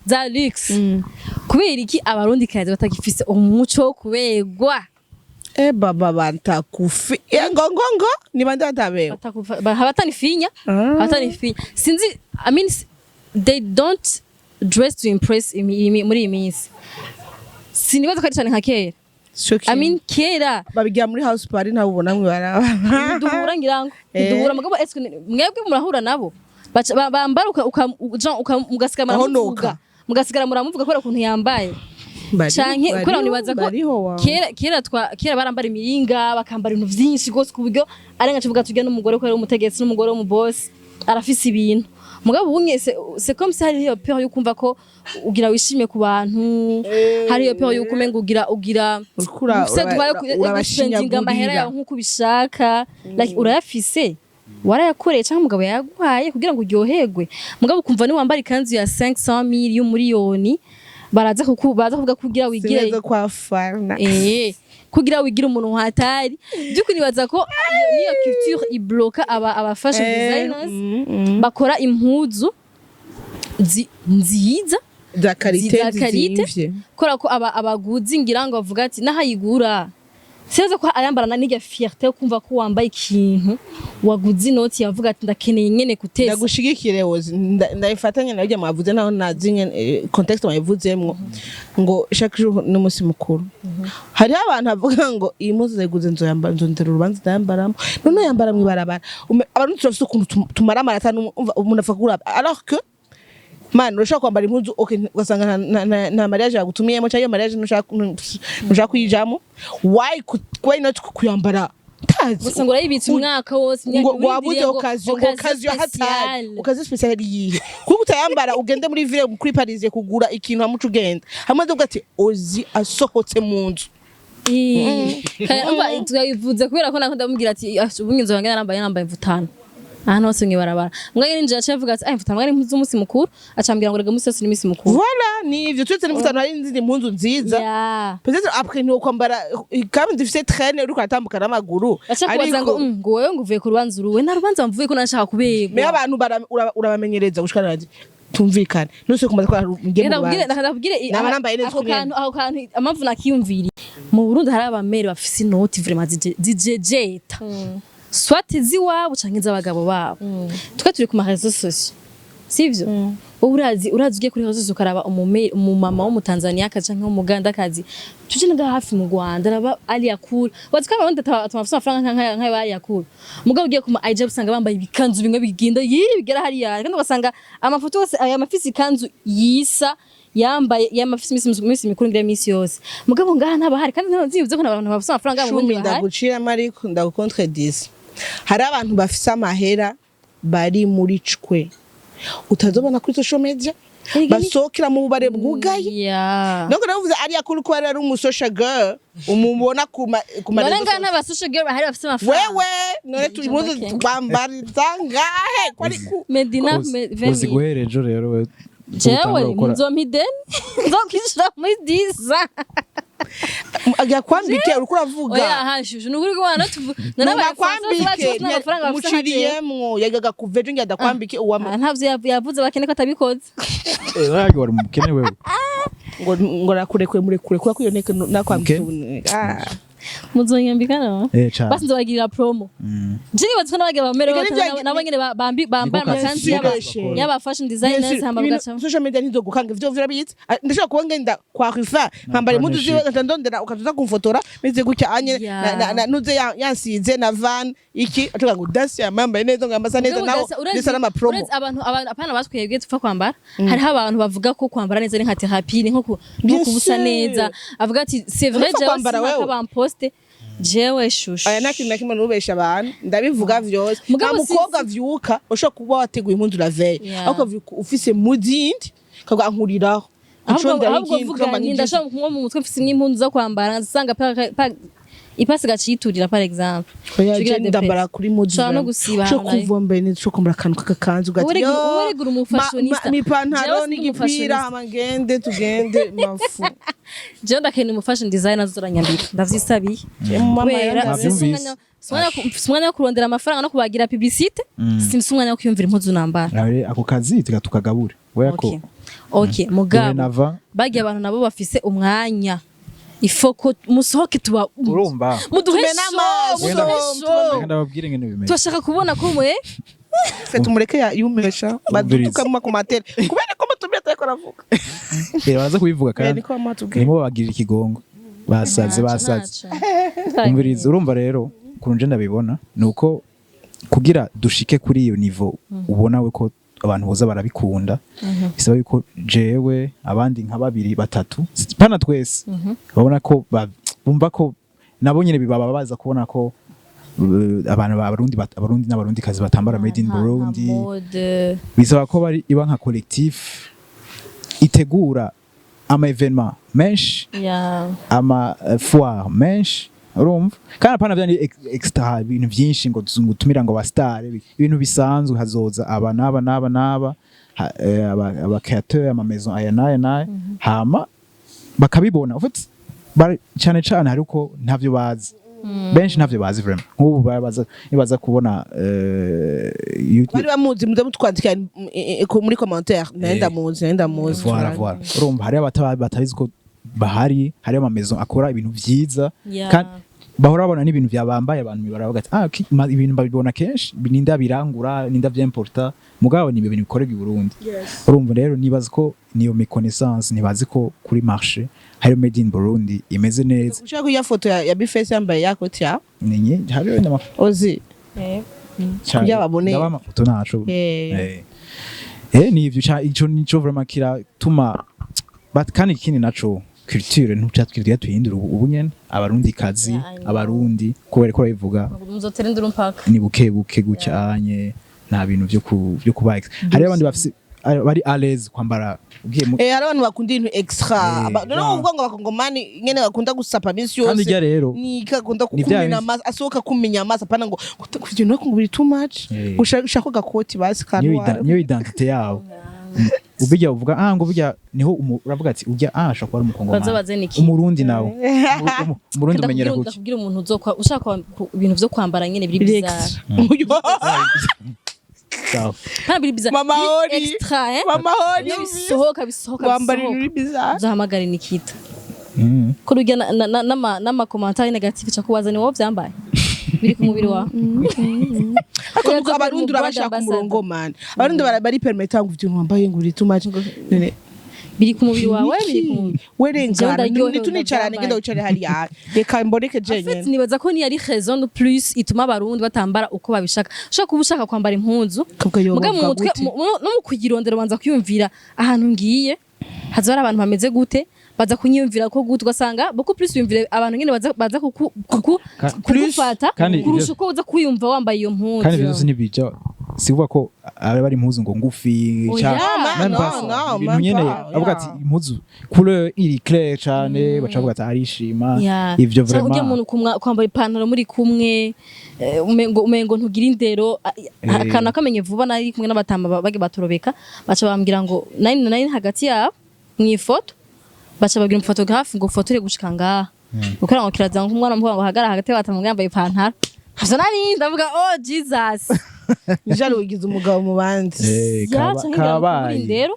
za luxe kubera iki abarundi kazi batagifise umuco wo kubegwa baba bantakufi ngo ni bande batabewe habatani finya sinzi I mean they don't dress to impress muri iyi minsi sinibaza ko ari cyane nka kera I mean kera babigira muri house party nabo ubona mwe baraba duhura ngirango duhura mugabo eske mwebwe murahura nabo bambara ugasigara muramuvuga kubera ukuntu yambaye canke kubera nibaza ko kera barambara imiringa bakambara ibintu vyinshi gose ku buryo arenga kivuga tujya n'umugore ko ari umutegetsi n'umugore wo mu boss arafise ibintu mugabo bunye c'est comme ça hariyo peur yo kumva ko ugira wishime ku bantu hariyo peur yo kumenga ugira urabashinga amahera yawe nkuko ubishaka like urayafise warayakoreye cyangwa umugabo yaguhaye kugira ngo uryoherwe mugabo kumva ni wambara ikanzu ya 500,000 y'umuriyoni baraza kuvuga kugira wigire kwa farna kugira wigira umuntu hatari byuko nibaza ko niyo culture ibloka aba fashion designers bakora impuzu nziza za karite kora ko abaguzi ngira ngo bavuga ati nahayigura seze ko ayambarana n'irya fierté kumva ko wambaye ikintu waguzi noti yavuga ati ndakeneye nyene kuteza ndagushigikire wozi ndayifatanya naryo mwavuze naho nazinye context mwavuzemwo ngo chaque jour n'umunsi mukuru hari abantu bavuga ngo iyi muzi zeguze nzoyambara nzondera urubanza ndayambaramo none yambara mwibarabara abantu turafise ukuntu tumara maratanu umuntu afakura alors que man urashaka kwambara impuzu okay ugasanga na mariage yagutumiyemo cyangwa mariage nushaka kuyijamo why not kuyambara tazi gusa ngo urayibitse umwaka wose ngo wabuze occasion hatari occasion special yihe kuko utayambara ugende muri ville kuri Paris kugura ikintu amucu ugenda hamaze ugati ozi asohotse mu nzu umva tuyivuze kubera ko nakunda mubwira ati ubunye nzobanga nambaye mvutana aha hose mwibarabara mwage ninje acavuga ati mvuta mwari impuzu z'umunsi mukuru acambira ngo rega musi yose n'imisi mukuru voilà ni ivyo twese n'imvutano hari n'izindi impuzu nziza peut-être après ni ukwambara kandi dufise traîne uri kwatambuka n'amaguru ariko ngo wewe ngo uvuye ku rubanza uruwe na rubanza mvuye ko nashaka kubegwa me abantu urabamenyereza gushikana ati tumvikane nose kumaze ko ngende ndakabwire aho kantu amavu nakiyumviri mu Burundi hari abamere bafise inoti vraiment zijejeta soit ziwabo canke z'abagabo babo twe turi ku marezo sociaux sivyo urazi ugiye kuri rezo ukaraba umumama wo mu Tanzania canke wo mu Uganda kazi tuje nga hafi mu Rwanda raba ali yakura wazi kaba wanda tumafisa amafaranga nka bari yakura mugabo ugiye kuma ije usanga bambaye ibikanzu bimwe bigenda bigera hari ya kandi ugasanga amafoto yose aya mafisi kanzu yisa yambaye yamafisi imisi mikuru ngira imisi yose mugabo ngaha ntaba hari kandi nzivuze ko abantu bafisa amafaranga mu bundi bahari ndagucira mariko ndagucontredise hari abantu bafise amahera bari muri cwe utazobona kuri social media basokira mu bubare bwugaye donc navuze ari yakuru ko ari umusocial girl umubona kuma Nanga na ba social girl bahari bafise amafaranga wewe none turi muzo twambariza ngahe kwari Medina uziguherejo rero wewe jewe nzomideni nzokishira muri diza ajya kwambike uriko uravuga oya hashushu nukuri ko wana kwambike muciriyemwo yagaga kuveje ngi adakwambike uwama ntavyo yavuze bakene ko atabikoze rage wari mukene wewe ngo rakurekwe murekure kwa kuyo nteke nakwambike muzonyambikana basi nzobagirira promo jini baziko nabagira bamere nabo nyene bambara amakanzu yaba fashion designers hamba bagaca social media nizo gukanga ivyo virabitse ndashaka kuba ngenda kwa rifa nkambara impuzu ziwe ndondera ukaza kumfotora meze gutya anye nuze yansize na van iki atuka ngo dance yambaye neza ngambasa neza nawo ndisa na promo abantu apana batwebwe tupfa kwambara hariho abantu bavuga ko kwambara neza ari nka therapie nko kubusa neza avuga ati c'est vrai je jewe shushu aya nakintu nakimwe nubesha abantu ndabivuga vyose mukobwa vyuka usho kuba wateguye impundu la veille ariko ufise mudindi kagwa nkuriraho ahubwo vuga ndashaka nko mu mutwe mfise impundu zo kwambara nsanga ipasi gaciturira par exemple ndambara kuri mudindi cyo kuvombe ni cyo kumbura kantu kakakanzu gati yo umufashionista mi pantaro n'igipira amagende tugende mafu jewe ndakene mu fashion designer zoranyambika ndavyisabiye kubera simwanya wo kurondera amafaranga no kubagira publicité simwanya wo kwiyumvira impuzu nambara ako kazi tukagabure weko okay mugabo bagiye abantu nabo bafise umwanya ifoko musohoke tuba urumva muduhe n'amaso ndababwire ngene bimeze turashaka kubona ko mwe fete umureke yumesha badutukama ku matele kubera ko mutumye atako ravuga baza kubivuga kandi nimo babagirira ikigongo basaze umviriza urumva rero kurunje ndabibona nuko kugira dushike kuri iyo niveau ubona we ko abantu boza barabikunda bisaba yuko jewe abandi nka babiri batatu pana twese babona ko bumva ko nabo nyene bibaba baza kubona ko abantu abarundi n'abarundi kazi batambara made in Burundi bisaba ko bari iba nka collectif itegura ama evenement menshi ama foire menshi urumva kandi apana byani extra ibintu byinshi ngo tuzutumira ngo bastar ibintu bisanzwe hazoza aba créateur ama maison aya naye hama bakabibona ufite cyane hari uko ntavyo bazi benshi ntavyo bazi vraiment nk'ubu baza kubona bari bamuzi mutwandika muri commentaire nenda muzi voilà urumva hari batabizi ko bahari hari ama maison akora ibintu vyiza kandi bahora babona n'ibintu byabambaye abantu baravuga ati ibintu babibona kenshi ninda birangura ninda byimporta mugabo ni ibintu bikorega i Burundi urumva rero nibaza ko niyo méconnaissance nibazi ko kuri marché hari made in Burundi imeze neza ushaka kuya foto ya Bifese yambaye yako tya ninye hari na ozi kuya babone ndaba amafoto naco ni ivyo ico nico vraiment kira tuma kandi ikindi naco culture ntucyatwirya tuhindura ubu nyene abarundi kazi abarundi kubera ko bayivuga muzoterendura mpaka ni buke gucyanye nta bintu byo kuba hari abandi bafise bari à l'aise kwambara ugiye hari abantu bakunda ibintu extra no uvuga ngo bakongomani nyene bakunda gusapa minsi yose kandi rero ni kakunda kumenya amazi asohoka kumenya amazi apana ngo kuvyo no biri too much ushaka gakoti basi kanwa niyo identité yawo ubijya uvuga ngo burya niho uravuga ati ujya ashaka kuba umukongomani umurundi nawe umurundi umenyera guki kugira umuntu uzokwa ushaka ibintu byo kwambara nyene biri bizarre Pana biri bizarre mama hori extra mama hori bisohoka kwambara ibintu bizarre uzahamagara Nikita ko rujya nama commentaire negative cyakubaza ni wowe byambaye biri ku mubiri wawe ako abarundi urabashaka umurongo man abarundi bari permeta ngo ivyo wambaye ngo uri too much none biri ku mubiri wawe biri ku mubiri werengana ntitunicarane ngenda wicare hariya reka mboneke jenyene nibaza ko ni ari raison de plus ituma abarundi batambara uko babishaka ushaka kuba ushaka kwambara impunzu muga mu mutwe no mu kugirondera banza kwiyumvira ahantu ngiye hazara abantu bameze gute baza kunyumvira ko gute ugasanga boko plus yumvira abantu nyene baza kugufata kurusha uko uza kuyumva wambaye iyo mpunzu kandi bizo nibija sivuga ko bari impuzu ngo ngufi cyane ibintu nyene avuga ati impuzu couleur iri clair cyane bacavuga ati arishima ivyo vraiment ujya umuntu kwambara ipantaro muri kumwe umengo ntugira indero akana kamenye vuba nari kumwe n'abatamba bage batorobeka baca bambwira ngo nine hagati yabo mwifoto bacha bagira umphotographe ngo fotore gushika ngaha ukora ngo kiraza ngo umwana mvuga ngo hagara hagati batamwe yambaye ipantaro hasa nari ndavuga oh Jesus njalo wigize umugabo mu bandi kabaye indero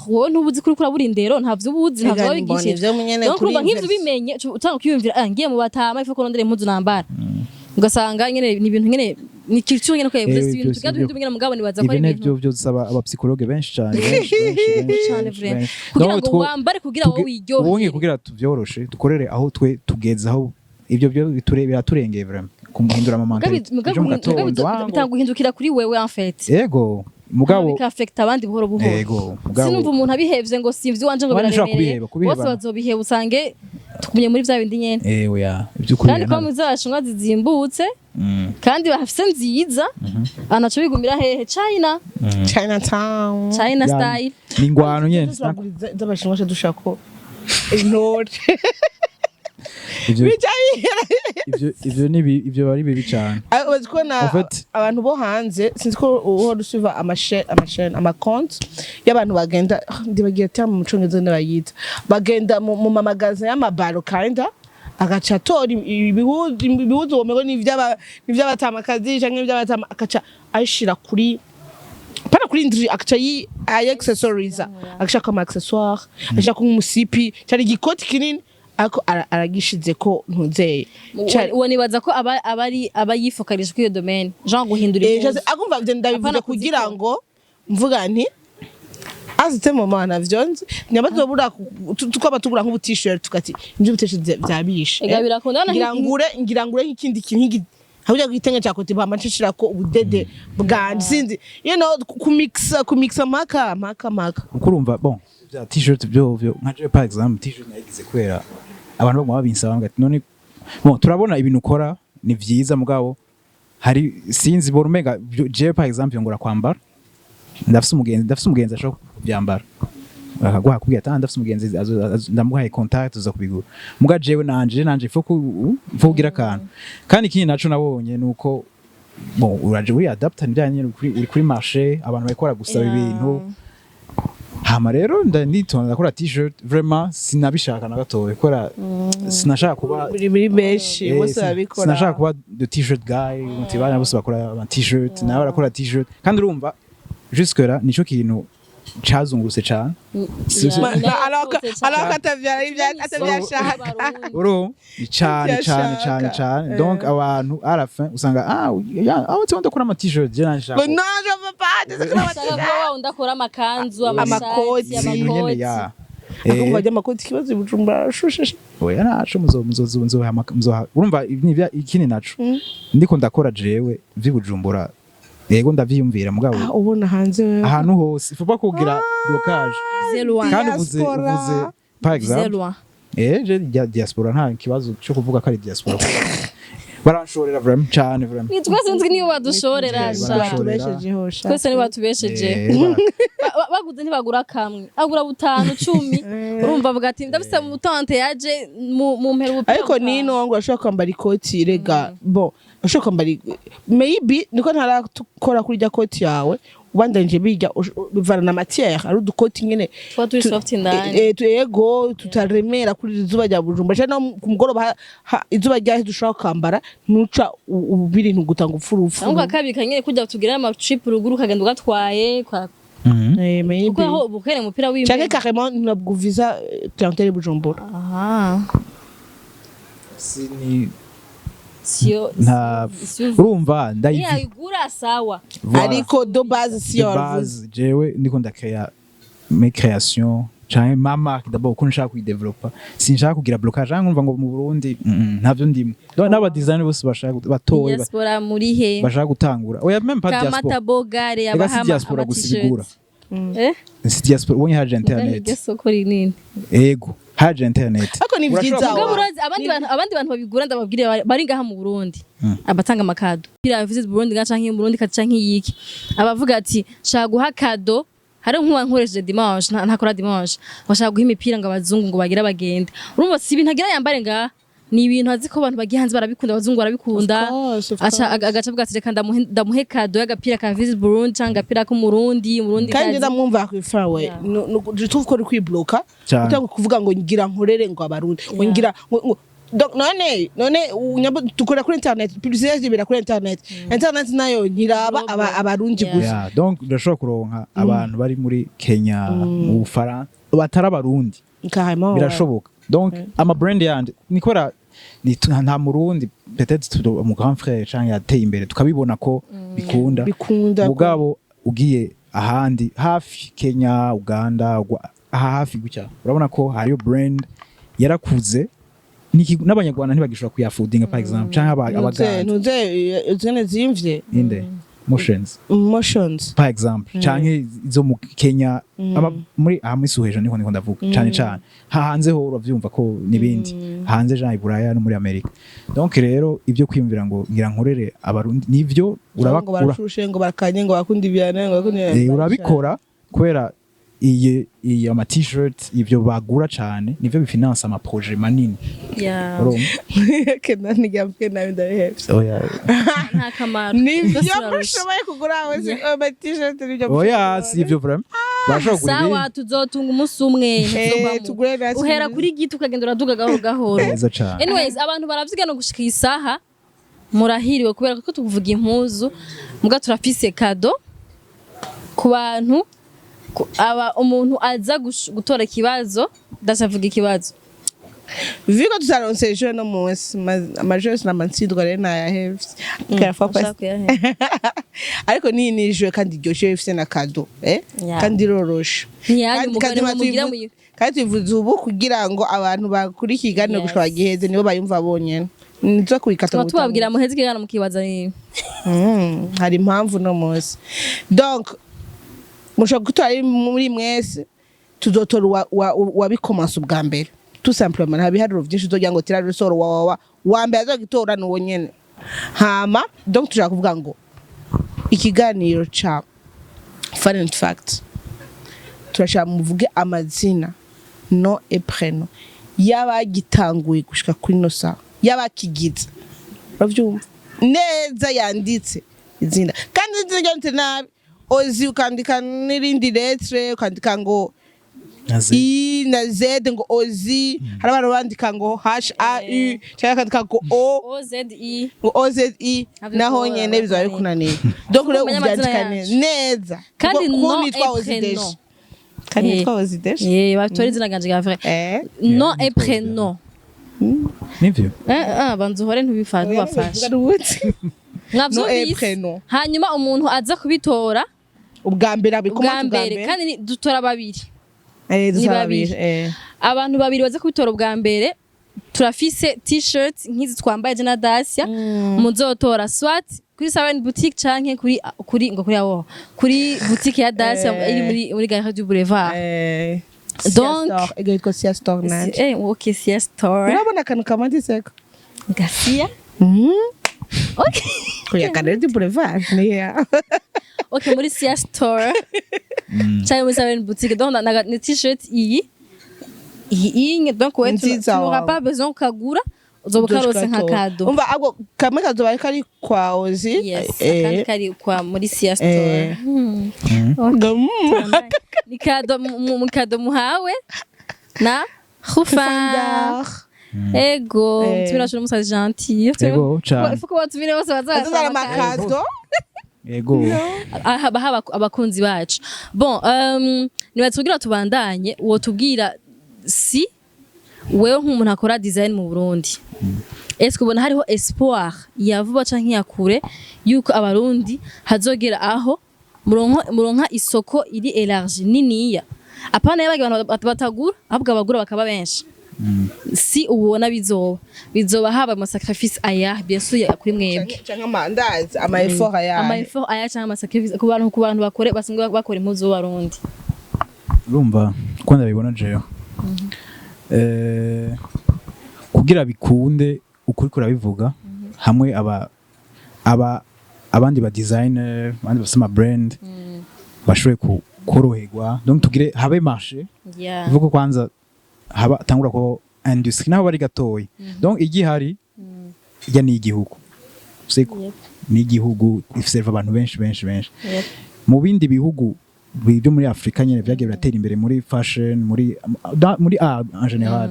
wowe ntubuzi kuri kurabura indero ntavyo ubuzi ntavyo wabigishije donc urumva nk'ivyo bimenye utanga kwiyumvira ngiye mu batama ifa ko rondere impuzu nambara ugasanga nyene ni ibintu nyene ni culture nyene ko yavuze ibintu tugaduhindura nyene mugabo ni baza ko ibintu byo dusaba abapsikologe benshi cyane cyane vraiment kugira ngo wambare kugira wowe wiryohe ubonye kugira tuvyoroshe dukorere aho twe tugezaho ibyo byo biraturengeye vraiment kumuhindura amamantalité bitanga guhindukira kuri wewe en fait yego mugabo bikafekta abandi buhoro buhoro yego mugabo sinumva umuntu abihevye ngo sivyo wanje ngo biraremereye bose bazobiheba usange tukumye muri vya bindi nyene oya ibyukuri kandi kwa muzashunga zizimbutse kandi bafise nziza anaco bigumira hehe China style ni ngwano nyene z'abashunga dushako intore ivyo bari bibi cyane. Uzi ko abantu bo hanze sinzi ko uhora usuva amakonti y'abantu bagenda ndibagiye mu mucongezo n'abayita bagenda mu mamagaza y'amabaro kinda agaca atora ibihuzu womego n'ivy'abatamakazi canke n'ivy'abatama akaca ayishira kuri pana kuri ndri akaca accessories agashaka ama accessoires agashaka umusipi cyari igikoti kinini ako aragishize ko ntuzeye uwo nibaza ko abayifokarije kuri iyo domaine genre guhindura ibintu agumva byo ndabivuze kugira ngo mvuga nti azite mu mana vyonze nyabazo bura tukaba tugura nk'ubu t-shirt tukati inje biteshe byabishe ngirangure nk'ikindi kintu hawuja gitenge cyako tiba amacishira ko ubudede bwanje sinzi kumixa maka ukurumva bon bya t-shirt byo nkaje par exemple t-shirt nayigize kwera abantu bagomba babinsaba ngati none bon turabona ibintu ukora ni vyiza mugabo hari sinzi borumega je par exemple ngora kwambara ndafise umugenzi ashaka kubyambara akaguha kubwira ati ndafise umugenzi ndamuhaye contact uza kubigura muga jewe nanje fo kugira kantu kandi ikindi naco nabonye nuko bon uraje uri adapter njanye uri kuri marché abantu bakora gusaba ibintu hama rero ndanitonda ndakora t-shirt vraiment sinabishaka na gatowe kora sinashaka kuba biri beshi bose babikora sinashaka kuba the t-shirt guy mutibana bose bakora ama t-shirt nawe barakora t-shirt kandi urumva jusque là nico kintu cazunguruse cyane alors atavyashaka uro cyane donc abantu à la fin usanga aho tunda kora ama t-shirt je nashaka no je veux pas ndakora amakanzu amakoti akumva amakoti kibazo bujumbura shusheshe oya naco muzoha urumva ikini naco ndiko ndakora jewe vy'Ibujumbura yego ndavyiyumvira mugabo ubona hanze ahantu hose fuba kugira blocage kandi uvuze par exemple je diaspora nta kibazo cyo kuvuga ko ari diaspora baranshorera vraiment cyane vraiment twese nzi niyo badushorera twese ni batubesheje baguze ntibagura kamwe agura butanu 10 urumva avuga ati ndafise mu tante yaje mu mpera ubupira ariko nino ngo ashaka kwambara ikoti rega bon ashaka kwambara maybe niko ntarakora kuri rya koti yawe ubandanje bijya bivana na matière ari udukoti nyene twa turi soft indani yego tutaremera kuri izuba rya Bujumbura cyane ku mugoroba izuba rya dushaka kwambara nuca ubiri ntugutanga ufurufu ngo akabika nyene kujya tugira ama trip ruguru kagenda ugatwaye kwa maybe kuko bukere umupira w'imwe cyane carrément nabwo visa clientèle Bujumbura sini sio urumva ndayigura sawa ariko do base sio base jewe ndiko ndakaya mes créations cyane mama d'abord ko nshaka kuyidevelopa sinshaka kugira blocage nkumva ngo mu Burundi ntavyo ndimo n'aba designer bose bashaka batoye diaspora muri he bashaka gutangura oya même pas diaspora kamata bogare yabahama diaspora gusigura si diaspora ubonye haje internet gesoko rinini ego haje internet ako ni vyiza abandi bantu babigura ndababwire bari ngaha mu Burundi abatanga amakado pira visit Burundi gaca nk'iyo Burundi kaca nk'iyiki abavuga ati shaka guha kado hari nk'uwa nkoresheje dimanche ntakora dimanche bashaka guha imipira ngo abazungu ngo bagira bagende urumva si ibintu agira yambare ngaha ni ibintu azi ko abantu bagiye hanze barabikunda abazungu barabikunda agaca avuga ati reka ndamuhe kado y'agapira ka visit Burundi cyangwa agapira ko Murundi kandi ndamwumva kwifara we tuvuko uri kwibloka utanga kuvuga ngo ngira nkorere ngo abarundi ngo ngira donc none tukora kuri internet publicité bira kuri internet nayo ntiraba abarundi gusa donc ndashobora kuronka abantu bari muri Kenya mu Bufaransa batari abarundi birashoboka donc ama brand yandi nikora nta murundi peut-être mu grand frère cyangwa yateye imbere tukabibona ko bikunda mugabo ugiye ahandi hafi Kenya Uganda hafi gucya urabona ko hariyo brand yarakuze n'abanyarwanda ntibagishobora kuyafudinga par exemple cyangwa abaganda ntuze zimvye inde motions par exemple cyangwa izo mu Kenya muri amisuheje niko ndavuga cyane hanze ho uravyumva ko nibindi hanze Jean Iburaya no muri Amerika donc rero ibyo kwiyumvira ngo ngira nkorere abarundi nivyo urabakura barashushe ngo bakanye ngo bakundi byane ngo bakundi urabikora kwera iyi ama t-shirt ivyo bagura cyane nivyo bifinance ama projet manini Kenani yambwiye nawe ndabihebye nta kamaro nivyo mushoboye kugura ama t-shirt nivyo si ivyo vraiment bashobora kugura sawa tuzotunga umunsi umwe uhera kuri giti ukagenda uraduga gahoro anyways abantu baravyigana gushika isaha murahiriwe kubera ko tuvuga impuzu muga turafise kado ku bantu umuntu aza gutora ikibazo ndasavuga ikibazo Viko tutaronse ejo no munsi amajose n'amansidwa rero nayahevye karafa ariko nijwe kandi ryoshe bifise na kado kandi roroshe kandi tuvuze ubu kugira ngo abantu bakuri ikiganiro gushwa giheze nibo bayumva bonyene nizo kubikata tubabwira muheze ikiganiro mukibaza ni hari impamvu no munsi donc mushobora gutora muri mwese tuzotora wabikomansa ubwa mbere tout simplement nta biharuro byinshi uzogira ngo tirari rusoro wa mbere azogitora nuwo nyene hama donc tushaka kuvuga ngo ikiganiro ca fun and fact turashaka muvuge amazina no et prénom yabagitanguye gushika kuri no saha yabakigize bavyumva neza yanditse izina kandi nzigante nabi ozi ukandika nirindi lettre ukandika ngo I na Z ngo ozi hari abantu bandika ngo HAU cyangwa kandika ngo OZI naho nyene bizaba bikunaniye donc rero ubyandika neza kandi no nitwa ozidesh batora izina ganje ga vrai no et prénom nivyo banzu hore ntubafasha mwavyumvise hanyuma umuntu aza kubitora ubwa mbere abikoma kandi dutora babiri ni babiri abantu babiri baza kubitora ubwa mbere turafise t-shirt nkizi twambaye je na Dacia muzotora swat kuri Sawen boutique canke kuri kuri boutique ya Dacia iri muri Gare du Boulevard donc ego Sia store nanje okay Sia store urabona kanu kamandiseko Gacia okay kuri Gare du Boulevard niya okay muri Sia store cyangwa muri Sawen boutique donc na t-shirt iyi donc ouais tu n'auras pas besoin kagura uzobukarose nka kado umva ago kamwe kazoba kari kwa ozi kandi kari kwa muri Sia store ni kado mu kado muhawe na Rufin ego tumira shuri musazi gentil ego cha faut que batumire bose bazaza amakado ego haba abakunzi bacu bon nibatubwira tubandanye wo tubwira si wewe nk'umuntu akora design mu Burundi est-ce que ubona hariho espoir yavuba canke yakure yuko abarundi hazogera aho muronka isoko iri élargie niniya apana yabage abantu batagura ahubwo abagura bakaba benshi si ubona bizoba haba mu sacrifice aya bien sûr kuri mwebwe canke amandazi ama effort aya canke ama sacrifice ku bantu bakore basinga bakora impuzu z'abarundi urumva ko ndabibona jeyo kugira bikunde ukuri kurabivuga hamwe abandi ba designer abandi basema brand bashoboye koroherwa donc tugire habe marché vuga kwanza haba tangura ko industry naho bari gatoyi donc igihari ijya ni igihugu siko ni igihugu ifserve abantu benshi mu bindi bihugu byo muri Afrika nyene byagiye biratera imbere muri fashion muri art en général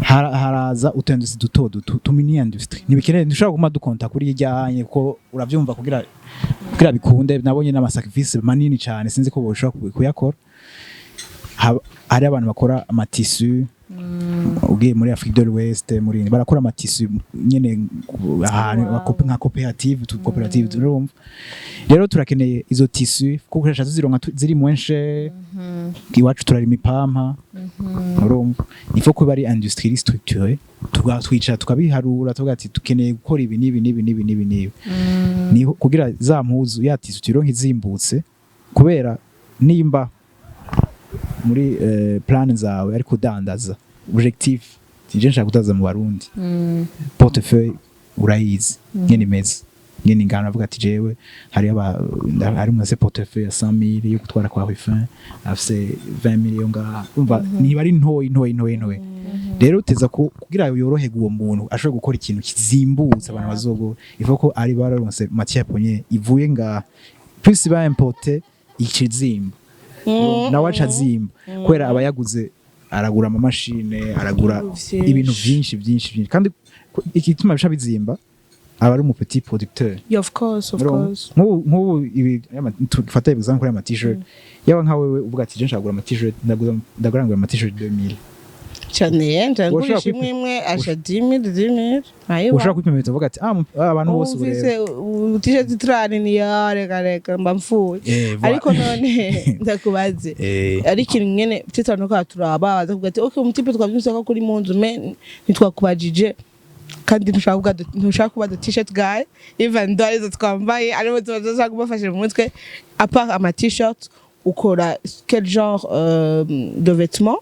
haraza utenduse duto tumini industry nibikeneye ndushaka kuma dukonta kuri ijyanye ko uravyumva kugira bikunde nabonye n'amasacrifice manini cyane sinzi ko boshobora kuyakora hari abantu bakora amatisu ugiye muri Afrique de l'Ouest muri barakora amatisu nyene ahantu nka cooperative urumva rero turakeneye izo tisu kuko resha tuzironka ziri mwenshe iwacu turarima ipampa urumva ifo ko bari industrie structurée tugatwicara tukabiharura tuvuga ati tukeneye gukora ibi nibi ni kugira za mpuzu ya tisu turonka izimbutse kubera nimba muri plan zawe ariko dandaza objectif tije nshaka kudaza mu Barundi portefeuille urayizi nyene meze ngene ingana avuga ati jewe hari umwe portefeuille ya 100,000 yo gutwara kwa Rufin afise 20,000,000 ngaha umva niba ari ntoyi rero uteza kugira yorohega uwo muntu ashobora gukora ikintu kizimbutse abantu bazogo ivuga ko ari bararonse matière première ivuye nga plus ba importer ikizimba nawe acazimba kwera abayaguze aragura ama machine aragura ibintu byinshi kandi ikituma bisha bizimba aba ari mu petit producteur. Yeah, of course. Nk'ubu ibi tufata example ya t-shirt yaba nka wewe uvuga ati je nshagura ama t-shirt ndagurangura ama t-shirt 2000 cyane ndagurisha imwe asha 10,000 ayo ushaka kwipimira uvuga ati abantu bose urebe t-shirt trani ni reka mbamfuye ariko none ndakubaze ariko nyene titano ka turaba baza kuvuga ati okay umutipe twabyumvise ko kuri munzu me nitwakubajije kandi ntushaka kuba the t-shirt guy even though izo twambaye aribo tubaza kubafasha mu mutwe apart ama t-shirt ukora quel genre de vêtements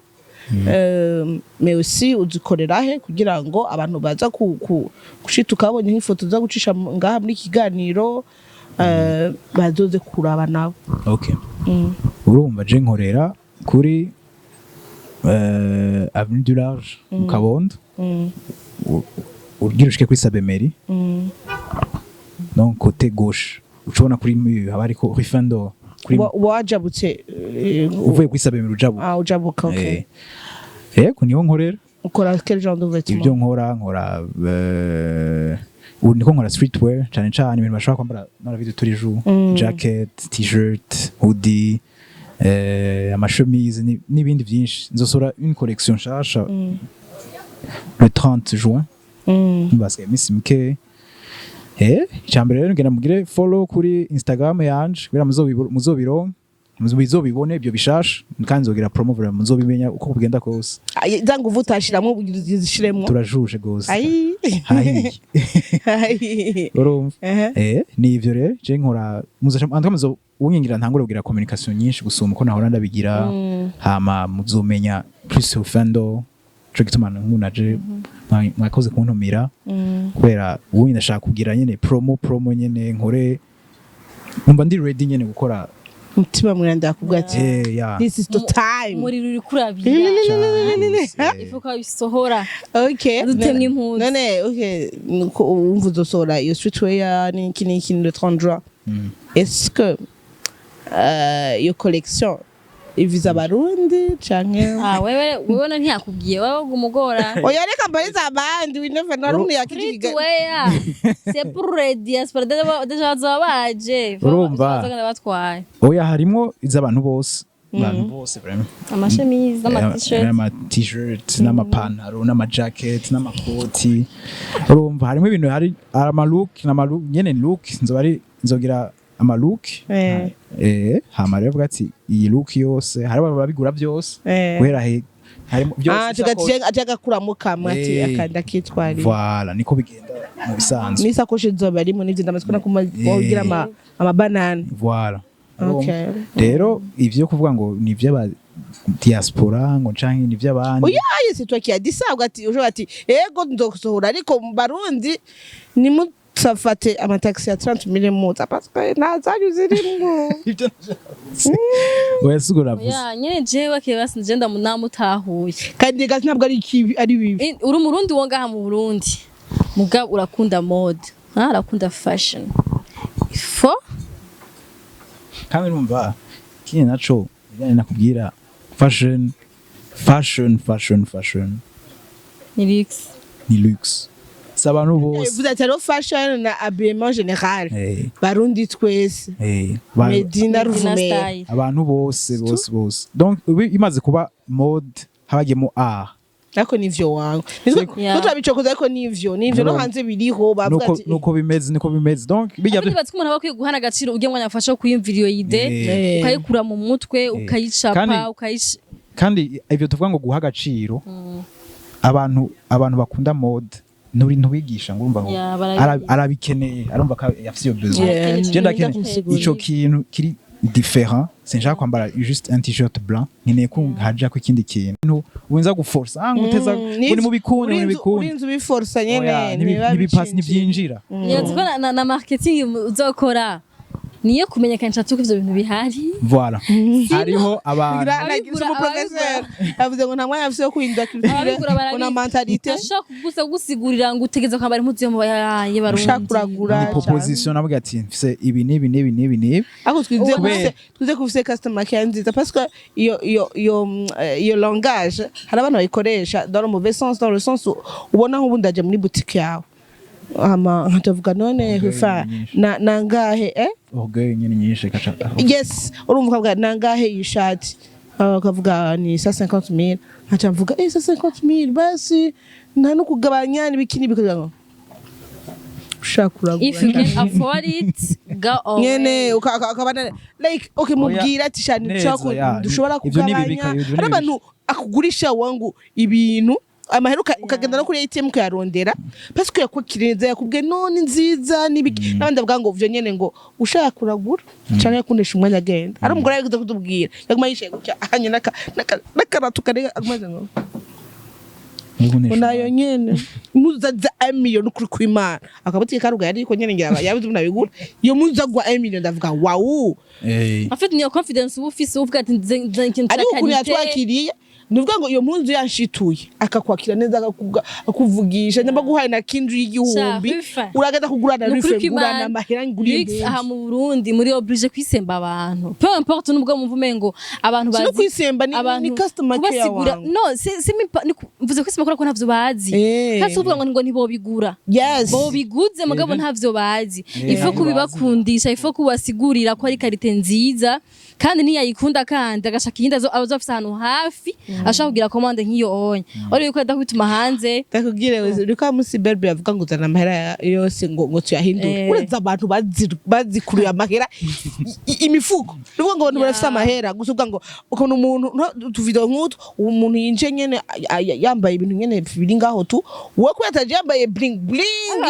mais aussi uzikorera he kugira ngo abantu baza gushita ukabonye nk'ifoto za gucisha ngaha muri kiganiro bazoze kuraba nabo. Okay. Urumva je nkorera kuri Avenue du Large mu Kabondo ugira ushike kuri Sabemeri donc côté gauche ucubona kuri haba ariko Rifando wajabutse uvuye kuri Sabemeri ujabuka. Okay. Yego niho nkorera ukora quel genre de vêtements? Ibyo nkora niko nkora streetwear cyane ibintu bashaka kwambara n'aravide turi jour jacket t-shirt hoodie amachemise n'ibindi byinshi nzosora une collection nshasha le 30 juin mbaswe Miss Mike cyambere rero ngena mugire follow kuri Instagram yanje bira muzobibone ibyo bishasha kandi nzogira promo vra muzobimenya uko kugenda kose zangu vutashiramo uzishiremo turajuje gose ayi urumva ni ivyo rero je nkora muzo unyingira ntangure kugira communication nyinshi gusuma uko nahora ndabigira hama muzomenya plus ofendo cyo gituma nkunaje mwakoze kuntumira kubera ubundi ndashaka kugira nyene promo nyene nkore umva ndi ready nyene gukora mutima mwenda akubwa ati this is the time muri ruri kurabira ifuka bisohora okay dutemwe impunzi none okay umva uzosohora iyo streetwear ni kiniki le 30 juin est-ce que iyo collection iviza Barundi canke wewe na ntiyakubwiye wowe gumugora oya reka mbariza abandi we never narumwe yakiriga c'est pour les diaspora déjà zabaje urumva batwaye oya harimo iz'abantu bose vraiment amachemise n'ama-t-shirt n'amapantaro n'ama-jacket n'amakoti urumva harimo ibintu hari ama-look nyene look nzogira ama-look hama rero bwati iyi look yose hari babigura byose guhera harimo byose ataka kuramo kamwe ati akanda kitwari voilà niko bigenda mu bisanzwe n'isakoshi zoba arimo n'ivyo ndamatwe kugira ama banana voilà okay rero ivyo kuvuga ngo ni vy'aba diaspora ngo canke ni vy'abandi oya c'est toi qui a dit ça ugati ujo ati ego ndosohora ariko mu Barundi ni safate amataxi ya 30,000 mota parce que nazanyu zirimo oya sigura vuze nyene jewe kebasi nje ndamutahuye kandi gazi ntabwo ari bibi uri umurundi wongaha mu Burundi mugabo urakunda mode arakunda fashion ifo kandi numva kine naco bijanye nakubwira fashion ni luxe sabantu bose vous êtes fashion na habillement général Barundi twese Medina Ruvume abantu bose donc imaze kuba mode habagemo Ako nivyo wangu turabicokoza ariko nivyo no hanze biriho bavuga ati nuko bimeze donc bijya batse umuntu bakwiye guhana agaciro ujye mwanya afasha kuyumvira iyo ide ukayikura mu mutwe ukayicapa kandi ivyo tuvuga ngo guha agaciro abantu bakunda mode nuri ntubigisha ngo urumva ngo arabikeneye arumva ka yafise iyo besoin je ndakene ico kintu kiri différent sinshaka kwambara juste un t-shirt blanc nkeneye ko haja ko ikindi kintu ubenza guforsa ngo uteza uri mu bikundi uri mu bikundi urinze ubiforsa nyene ntibipasi ntibyinjira niyo ko na marketing uzokora niyo kumenyekanisha tuko ivyo bintu bihari voilà hariho abantu professeur avuze ngo nta mwanya afise yo kwinda culture ona mentalite ashaka kugusa gusigurira ngo utegeza kwambara impuzu yo mu baye barundi shakuragura ni proposition navuga ati mfise ibi nibi ako twize kufise customer care nziza parce que iyo langage hari abantu bayikoresha dans le mauvais sens dans le sens ubona nk'ubundi aje muri boutique yawe nkatavuga none rufa nangahe orgueil nyine nyinshi kachaka yes urumva kavuga nangahe ishati kavuga ni 150,000 nkacavuga 150,000 basi nta no kugabanya n'ibikini bikagira ushakura if you can afford it go away nyene ukabana like okay mubwira ati shani dushobora kugabanya abantu akugurisha wangu ibintu amahera ukagenda no kuri ATM kuyarondera parce que yakwakiriza yakubwiye none nziza n'ibiki nabandi avuga ngo uvyo nyene ngo ushaka kuragura cyane yakundesha umwanya agenda ari umugore yagize kutubwira yaguma yishaye gutya ahanye nakaratu kare agumaze ngo unayo nyene muza za 1 million kuri kwimana akabuti karuga yari ko nyene ngira yabize unabigura iyo muza gwa 1 million ndavuga wow en fait niyo confidence ufise uvuga ati nzinkintu ari ukuri yatwakiriye nuvuga ngo iyo mpunzu yanshituye akakwakira neza akuvugisha nyamba guhaye na kindu y'igihumbi uragenda kugurana rufegurana amahera nguri aha mu Burundi muri oblige kwisemba abantu peu importe nubwo mvume ngo abantu bazi no kwisemba ni customer care yawe no si mvuze kwisemba ko ntavyo bazi kasi uvuga ngo ntibobigura bo biguze mugabo ntavyo bazi ifo kubibakundisha ifo kubasigurira ko ari karite nziza kandi niyayikunda kandi agashaka iyindi azofisa ahantu hafi ashaka kugira commande nk'iyo onye uri yuko adakubituma hanze ndakubwire uriko musi berbe yavuga ngo uzana amahera yose ngo tuyahindure uretse abantu bazikuruye amahera imifuko nuvuga ngo abantu barafite amahera gusa uvuga ngo ukuntu umuntu tuvideo nk'utu umuntu yinje nyene yambaye ibintu nyene biri ngaho tu wowe ko yataje yambaye bling bling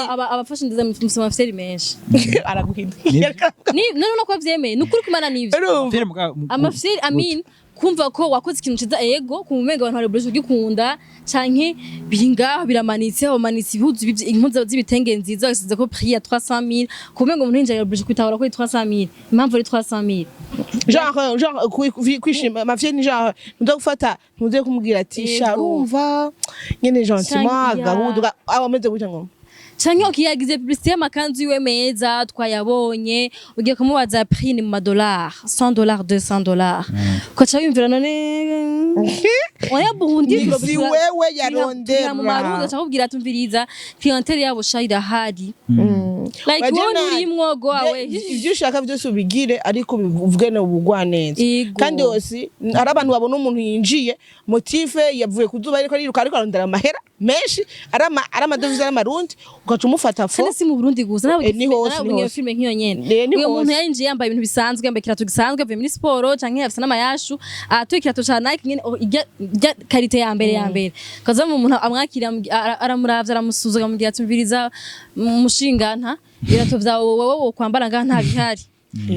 aba fashion design musoma afseri menshi araguhindura none no ko vyemeye nukuri kumana nivyo amafsiri amin kumva ko wakoze ikintu ciza ego kumumenga abantu bari gukunda canke bingaho biramanitse bamanitse ibihuzu impuzu z'ibitenge nziza basize ko prix ya 300,000 kumenga umuntu yinjira bari kwitahura ko 300,000 impamvu ari 300,000 genre kwishima mafye ni genre ndo gufata ntuze kumubwira ati sharumva nyene gentiment gahuduka abameze gutya ngo canke ukiyagize publicité y'amakanzu yiwe meza twayabonye ugiye kumubaza prix ni mu madollar $100 $200 ko cyabimvira none oya Burundi si wewe yarondera mu marundo cyakubwira tumviriza clientele yabo shayira hari like wone uri mwogo wawe ivyo ushaka byose ubigire ariko bivuge no bugwaneza kandi hose ari abantu babona umuntu yinjiye motive yavuye kuzuba ariko arondera amahera menshi arama dovize y'amarundi ugaca umufata fo kandi si mu Burundi gusa nawe filme nk'iyo nyene uyo muntu yinjiye yambaye ibintu bisanzwe yambaye kirato gisanzwe avuye muri sport canke yafisa n'amayashu atoye kirato ca Nike nyene ijya karite ya mbere kaza mu muntu amwakira aramuravya aramusuzuga mu gihe atumviriza mushinganta birato vyawe wowe kwambara nga nta bihari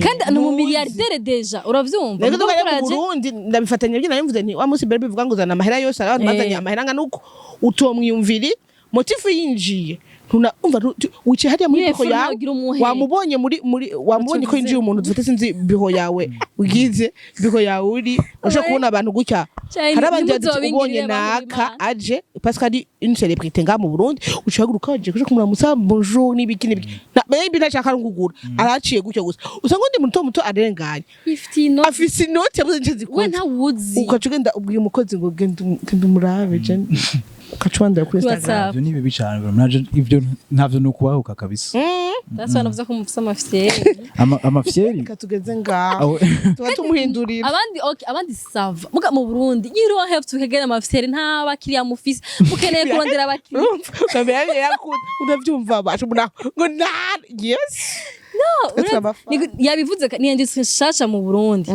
kandi no mu milliardaire deja uravyumva rero mu Burundi ndabifatanya byo narimvuze nti wa musi berbe bivuga ngo zana amahera yose abantu bazanye amahera nga nuko utomwiyumviri motifu yinjiye umva uci hariya muri biho yawe wamubonye wamubonye ko yinjiye umuntu dufite sinzi biho yawe ugize biho yawe uri usho kubona abantu gutya hari abandi ubonye naka aje parce que ari une célébrité nga mu Burundi ucaguruka aje kuja kumuramusa bonjour nibiki baby ntashaka ngugura araciye gutyo gusa usanga ndi muto arenganye afise note yabuze nje zikora we ntawuzi ukacugenda ubwiye umukozi ngo genda umurabe je kachwanda kuri Instagram ni bibi cyane mnaje ivyo ntavyo no kubahuka kabisa that's one of the kumufisa amafyeri amafyeri katugeze ngaho tuba tumuhindurira abandi sava muga mu Burundi you don't have to get amafyeri nta bakiriya mufise mukeneye kurondera abakiriya kabere yakunda unavyumva basho ngo na yes no yabivuze ni industrie shasha mu Burundi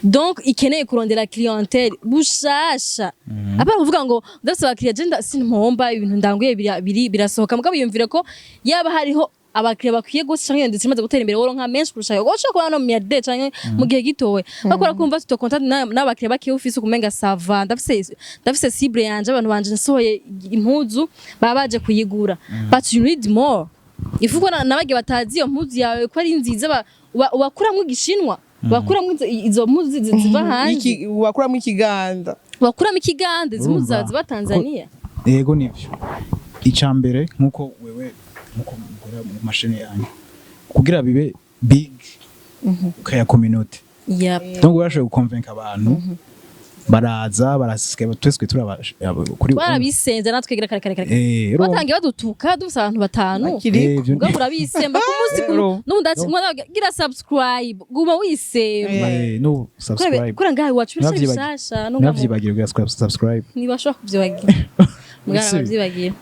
donc ikeneye kurondera clientele bushasha apa uvuga ngo ndafite abakiriya je sinmpomba ibintu ndanguye birasohoka mugabo yumvire ko yaba hariho abakiriya bakwiye gose canke ndetse imaze gutera imbere woronka menshi kurusha yo goshaka kubona no miade canke mu gihe gitowe bakora kumva tuto contact n'abakiriya bakiye ufise kumenga sava ndafise cible yanje abantu banje nsohoye impuzu baba baje kuyigura but you need more ifuko nabage batazi iyo mpuzu yawe ko ari nziza ubakuramwe igishinwa bakuramwe izo mpuzu ziva hanze wakuramwe ikiganda zimpuzu za Tanzania yego nivyo icambere nkuko wewe nkuko mukora mu mashini yanyu kugira bibe big kaya community donc urashoboye guconvince abantu baraza barasike twese kuri barabisenze natwegera kare batangiye badutuka dufise abantu batanu ubwo murabisemba ku munsi n'undaci gira subscribe guma wisemba no subscribe kura ngaho wacu bishasha navyibagira kugira subscribe nibashobora kuvyibagira mugara bavyibagira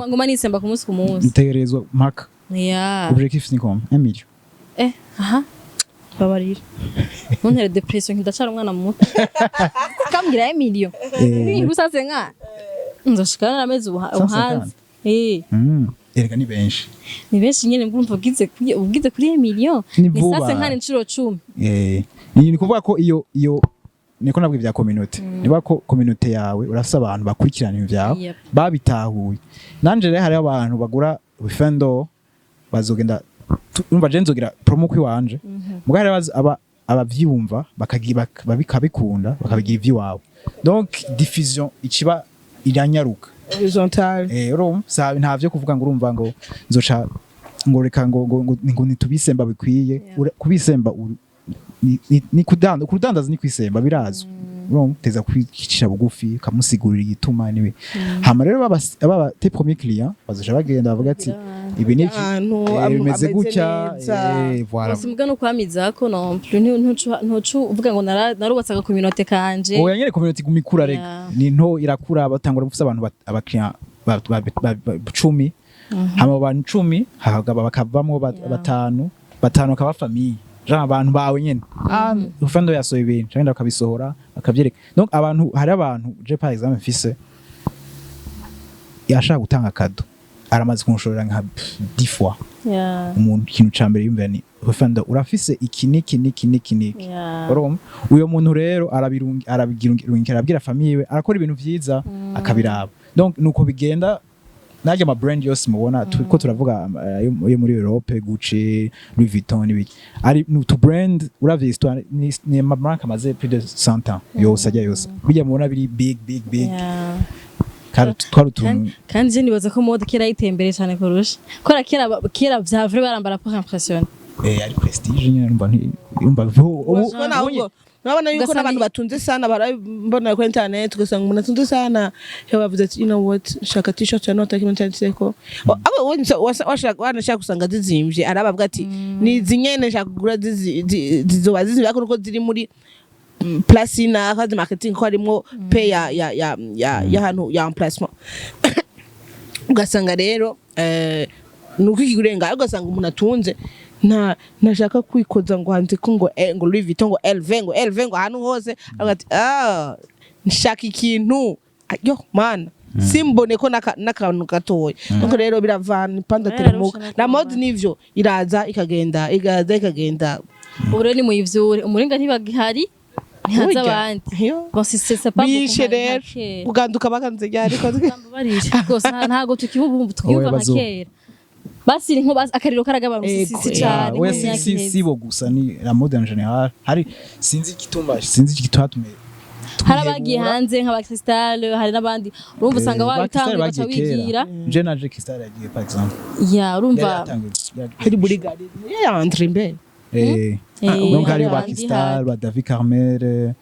nguma nisemba ku munsi mutegerezwa mpaka objectif ni comme 1 million aha babarira nontere depression ndacara umwana muto kambira 1 million ni busase nka nzoshikana nameze ubuhanze erega ni benshi nyene mvumva ugize kuri 1 million ni sase nka incuro 10 ni kuvuga ko iyo niko nabwo bya community niba ko community yawe urafise abantu bakurikirana ivyawe babitahuye nanje rero hari abantu bagura wifendo bazogenda umva je nzogira promo kwiwanje mugare abavyumva bakabikunda bakabigira ivy'iwabo donc diffusion ikiba iranyaruka horizontal rom sabe ntavyo kuvuga ngo urumva ngo nzoca ngo reka ngo nitubisemba bikwiye kubisemba ni kudandaza ni kwisemba birazo rom teza kwicisha bugufi kamusigurira igituma niwe hama rero baba te premier client bazoja bagenda bavuga ati ibi ni bimeze gutya voilà simuga no kwamizako non plus ntucu uvuga ngo narubatsaga community kanje oya nyene community gumikura rega ni nto irakura batangura gufisa abantu abakiriya 10 hama abantu 10 hagaba bakavamo batanu akaba famille genre abantu bawe nyene ufando yasoye ibintu cyangwa bakabisohora akabyereka donc abantu hari abantu je par exemple mfise yashaka gutanga kado aramaze kunshorera nka 10 fois umuntu kintu cambere yumva ni ufando urafise iki urumva uyo muntu rero arabigira abwira famille we arakora ibintu vyiza akabiraba donc nuko bigenda naje ma brand yose mubona ko turavuga yo muri Europe Gucci Louis Vuitton n'ibiki ari to brand uravye histoire ni ma marque amaze plus de 100 ans yose ajya yose bijya mubona biri big kandi je nibaza ko mode kera itembere cyane kurusha kora kera vya vrai barambara pour impression ari prestige nyine numva nabona yuko n'abantu batunze sana barabona ku internet ugasanga umuntu atunze sana yabavuze ati you know what shaka t-shirt ya nota kimentalite ko abo washaka gusanga zizimvye arabavuga ati ni zinyene shaka kugura zizoba zizimvye ariko nuko ziri muri place na kazi marketing ko harimo pay ya hano ya emplacement ugasanga rero nuko ikigurenga ugasanga umuntu atunze nashaka kwikoza ngo hanze ko ngo Louis Vuitton ngo LV ngo hano hose agati nshaka ikintu yo mana simbone ko nakantu gatoya nuko rero biravana panda teremuka na mode nivyo iraza ikagenda ubure ni muyivyure umuringa ntibagihari ntihaza abandi bonsisesa pa kuganduka bakanze ryari ko rwose ntago tukiyumva nka kera basi nko akariro karagabana sisi cyane we sibo gusa ni la mode en général hari sinzi igitatume harabagiye hanze nka Cristal hari nabandi urumva usanga wabitanga bacha wigira je na Cristal yagiye par exemple urumva hari burigade ya entre mbe donc hari ba Cristal ba David Carmel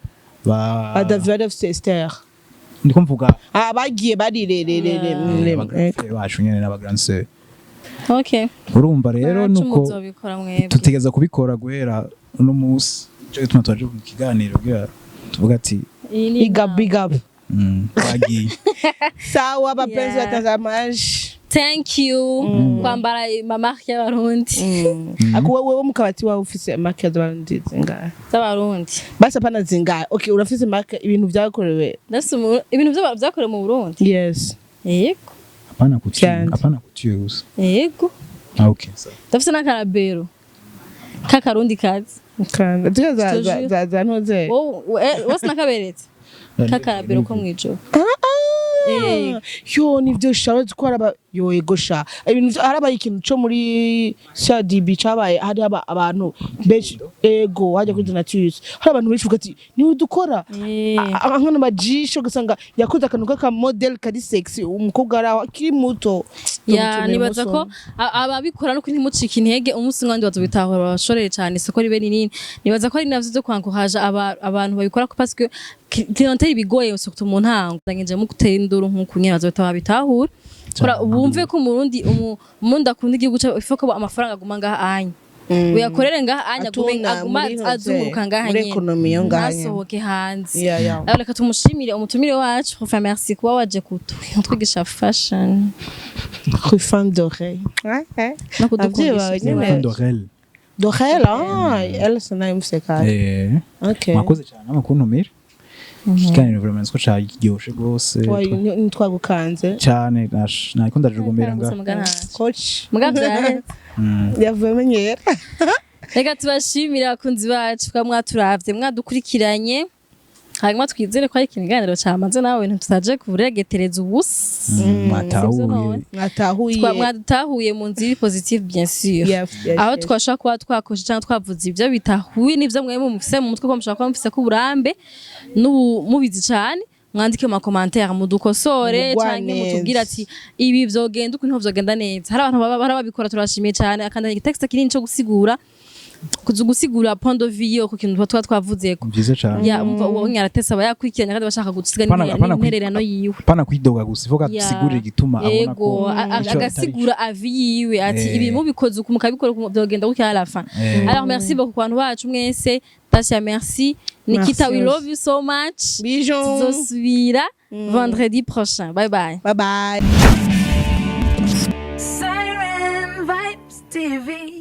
ba David Sister ndiko mvuga bagiye barirerere bacu nyene n'aba grand sœur okay urumva rero nuko tutegeza kubikora guhera uno munsi cyo gituma twaje mu kiganiro bwa tuvuga ati big up bagiye sawa bapenzi batazamaje thank you kwambara marque y'abarundi ako wewe mukabati wawe ufise marque y'abarundi zingahe z'abarundi basa pana zingahe okay urafise marque ibintu byakorewe ibintu byakorewe mu Burundi yes yego apana kutuye gusa yego Okay. ndafise n'akarabero k'akarundi kazi kandi za ntoze wose nakaberetse k'akarabero ko mwijoro yo nivyo shawe zikora yo ego sha ibintu harabaye ikintu cyo muri Shadibi cabaye hari abantu benshi ego hajya kuri Donatus hari abantu benshi ugati ni dukora nkana majisho gasanga yakoze akantu kaka model kari sexy umukobwa ara kiri muto ya nibaza ko ababikora no ntimucika intege umunsi mwandi bazobitahura bashorere cyane isoko ribe rinini nibaza ko ari navyo byo kwanguhaje abantu babikora ko parce que clientele bigoye surtout mu ntango ndangeje mu gutera induru nkuko nyene bazobitaha bitahura bumve ko umurundi akunda igihugu cyo ifoko amafaranga aguma ngaha anya uyakorere ngaha anya aguma azunguruka ngaha nyene asohoke hanze reka tumushimire umutumire wacu enfin merci kuba waje kutwigisha fashion Rufin d'oreille no kudukundisha d'oreille elle s'en a museka okay makoze cyane amakuntumira ikiganiro vraiment ko cyaryoshye gose ntitwagukanze cyane nako ndajugumira ngaha coach mugavya yavumenyera reka tubashimira abakunzi bacu kwa mwaturavye mwadukurikiranye hanyuma twizere ko ari ikiganiro cyamaze nawe ntutaje kuburegetereza ubusa mwatahuye mu nzira positive bien sûr aho twashaka kuba twakoje cyangwa twavuze ibyo bitahuye n'ivyo mwemwe mufise mu mutwe ko mushaka kuba mufise ko uburambe mubizi cyane mwandike mu commentaire mudukosore cyangwa mutubwira ati ibi vyogenda uko nto vyogenda neza hari abantu baba babikora turashimiye cyane akanda igitext kinini cyo gusigura gusigura point de vue ko kintu twavuze ko byiza cyane ya umva aratesa bayakwikiranya kandi bashaka gusiga intererano yiwe pana kwidoga gusa ivuga gusigurira igituma abona ko agasigura avi yiwe ati ibi mubikoze uko mukabikora byogenda gutya harafa alors merci beaucoup ku bantu bacu mwese Tasha merci Nikita we love you so much bisous tuzosubira vendredi prochain bye bye bye Siren Vibes TV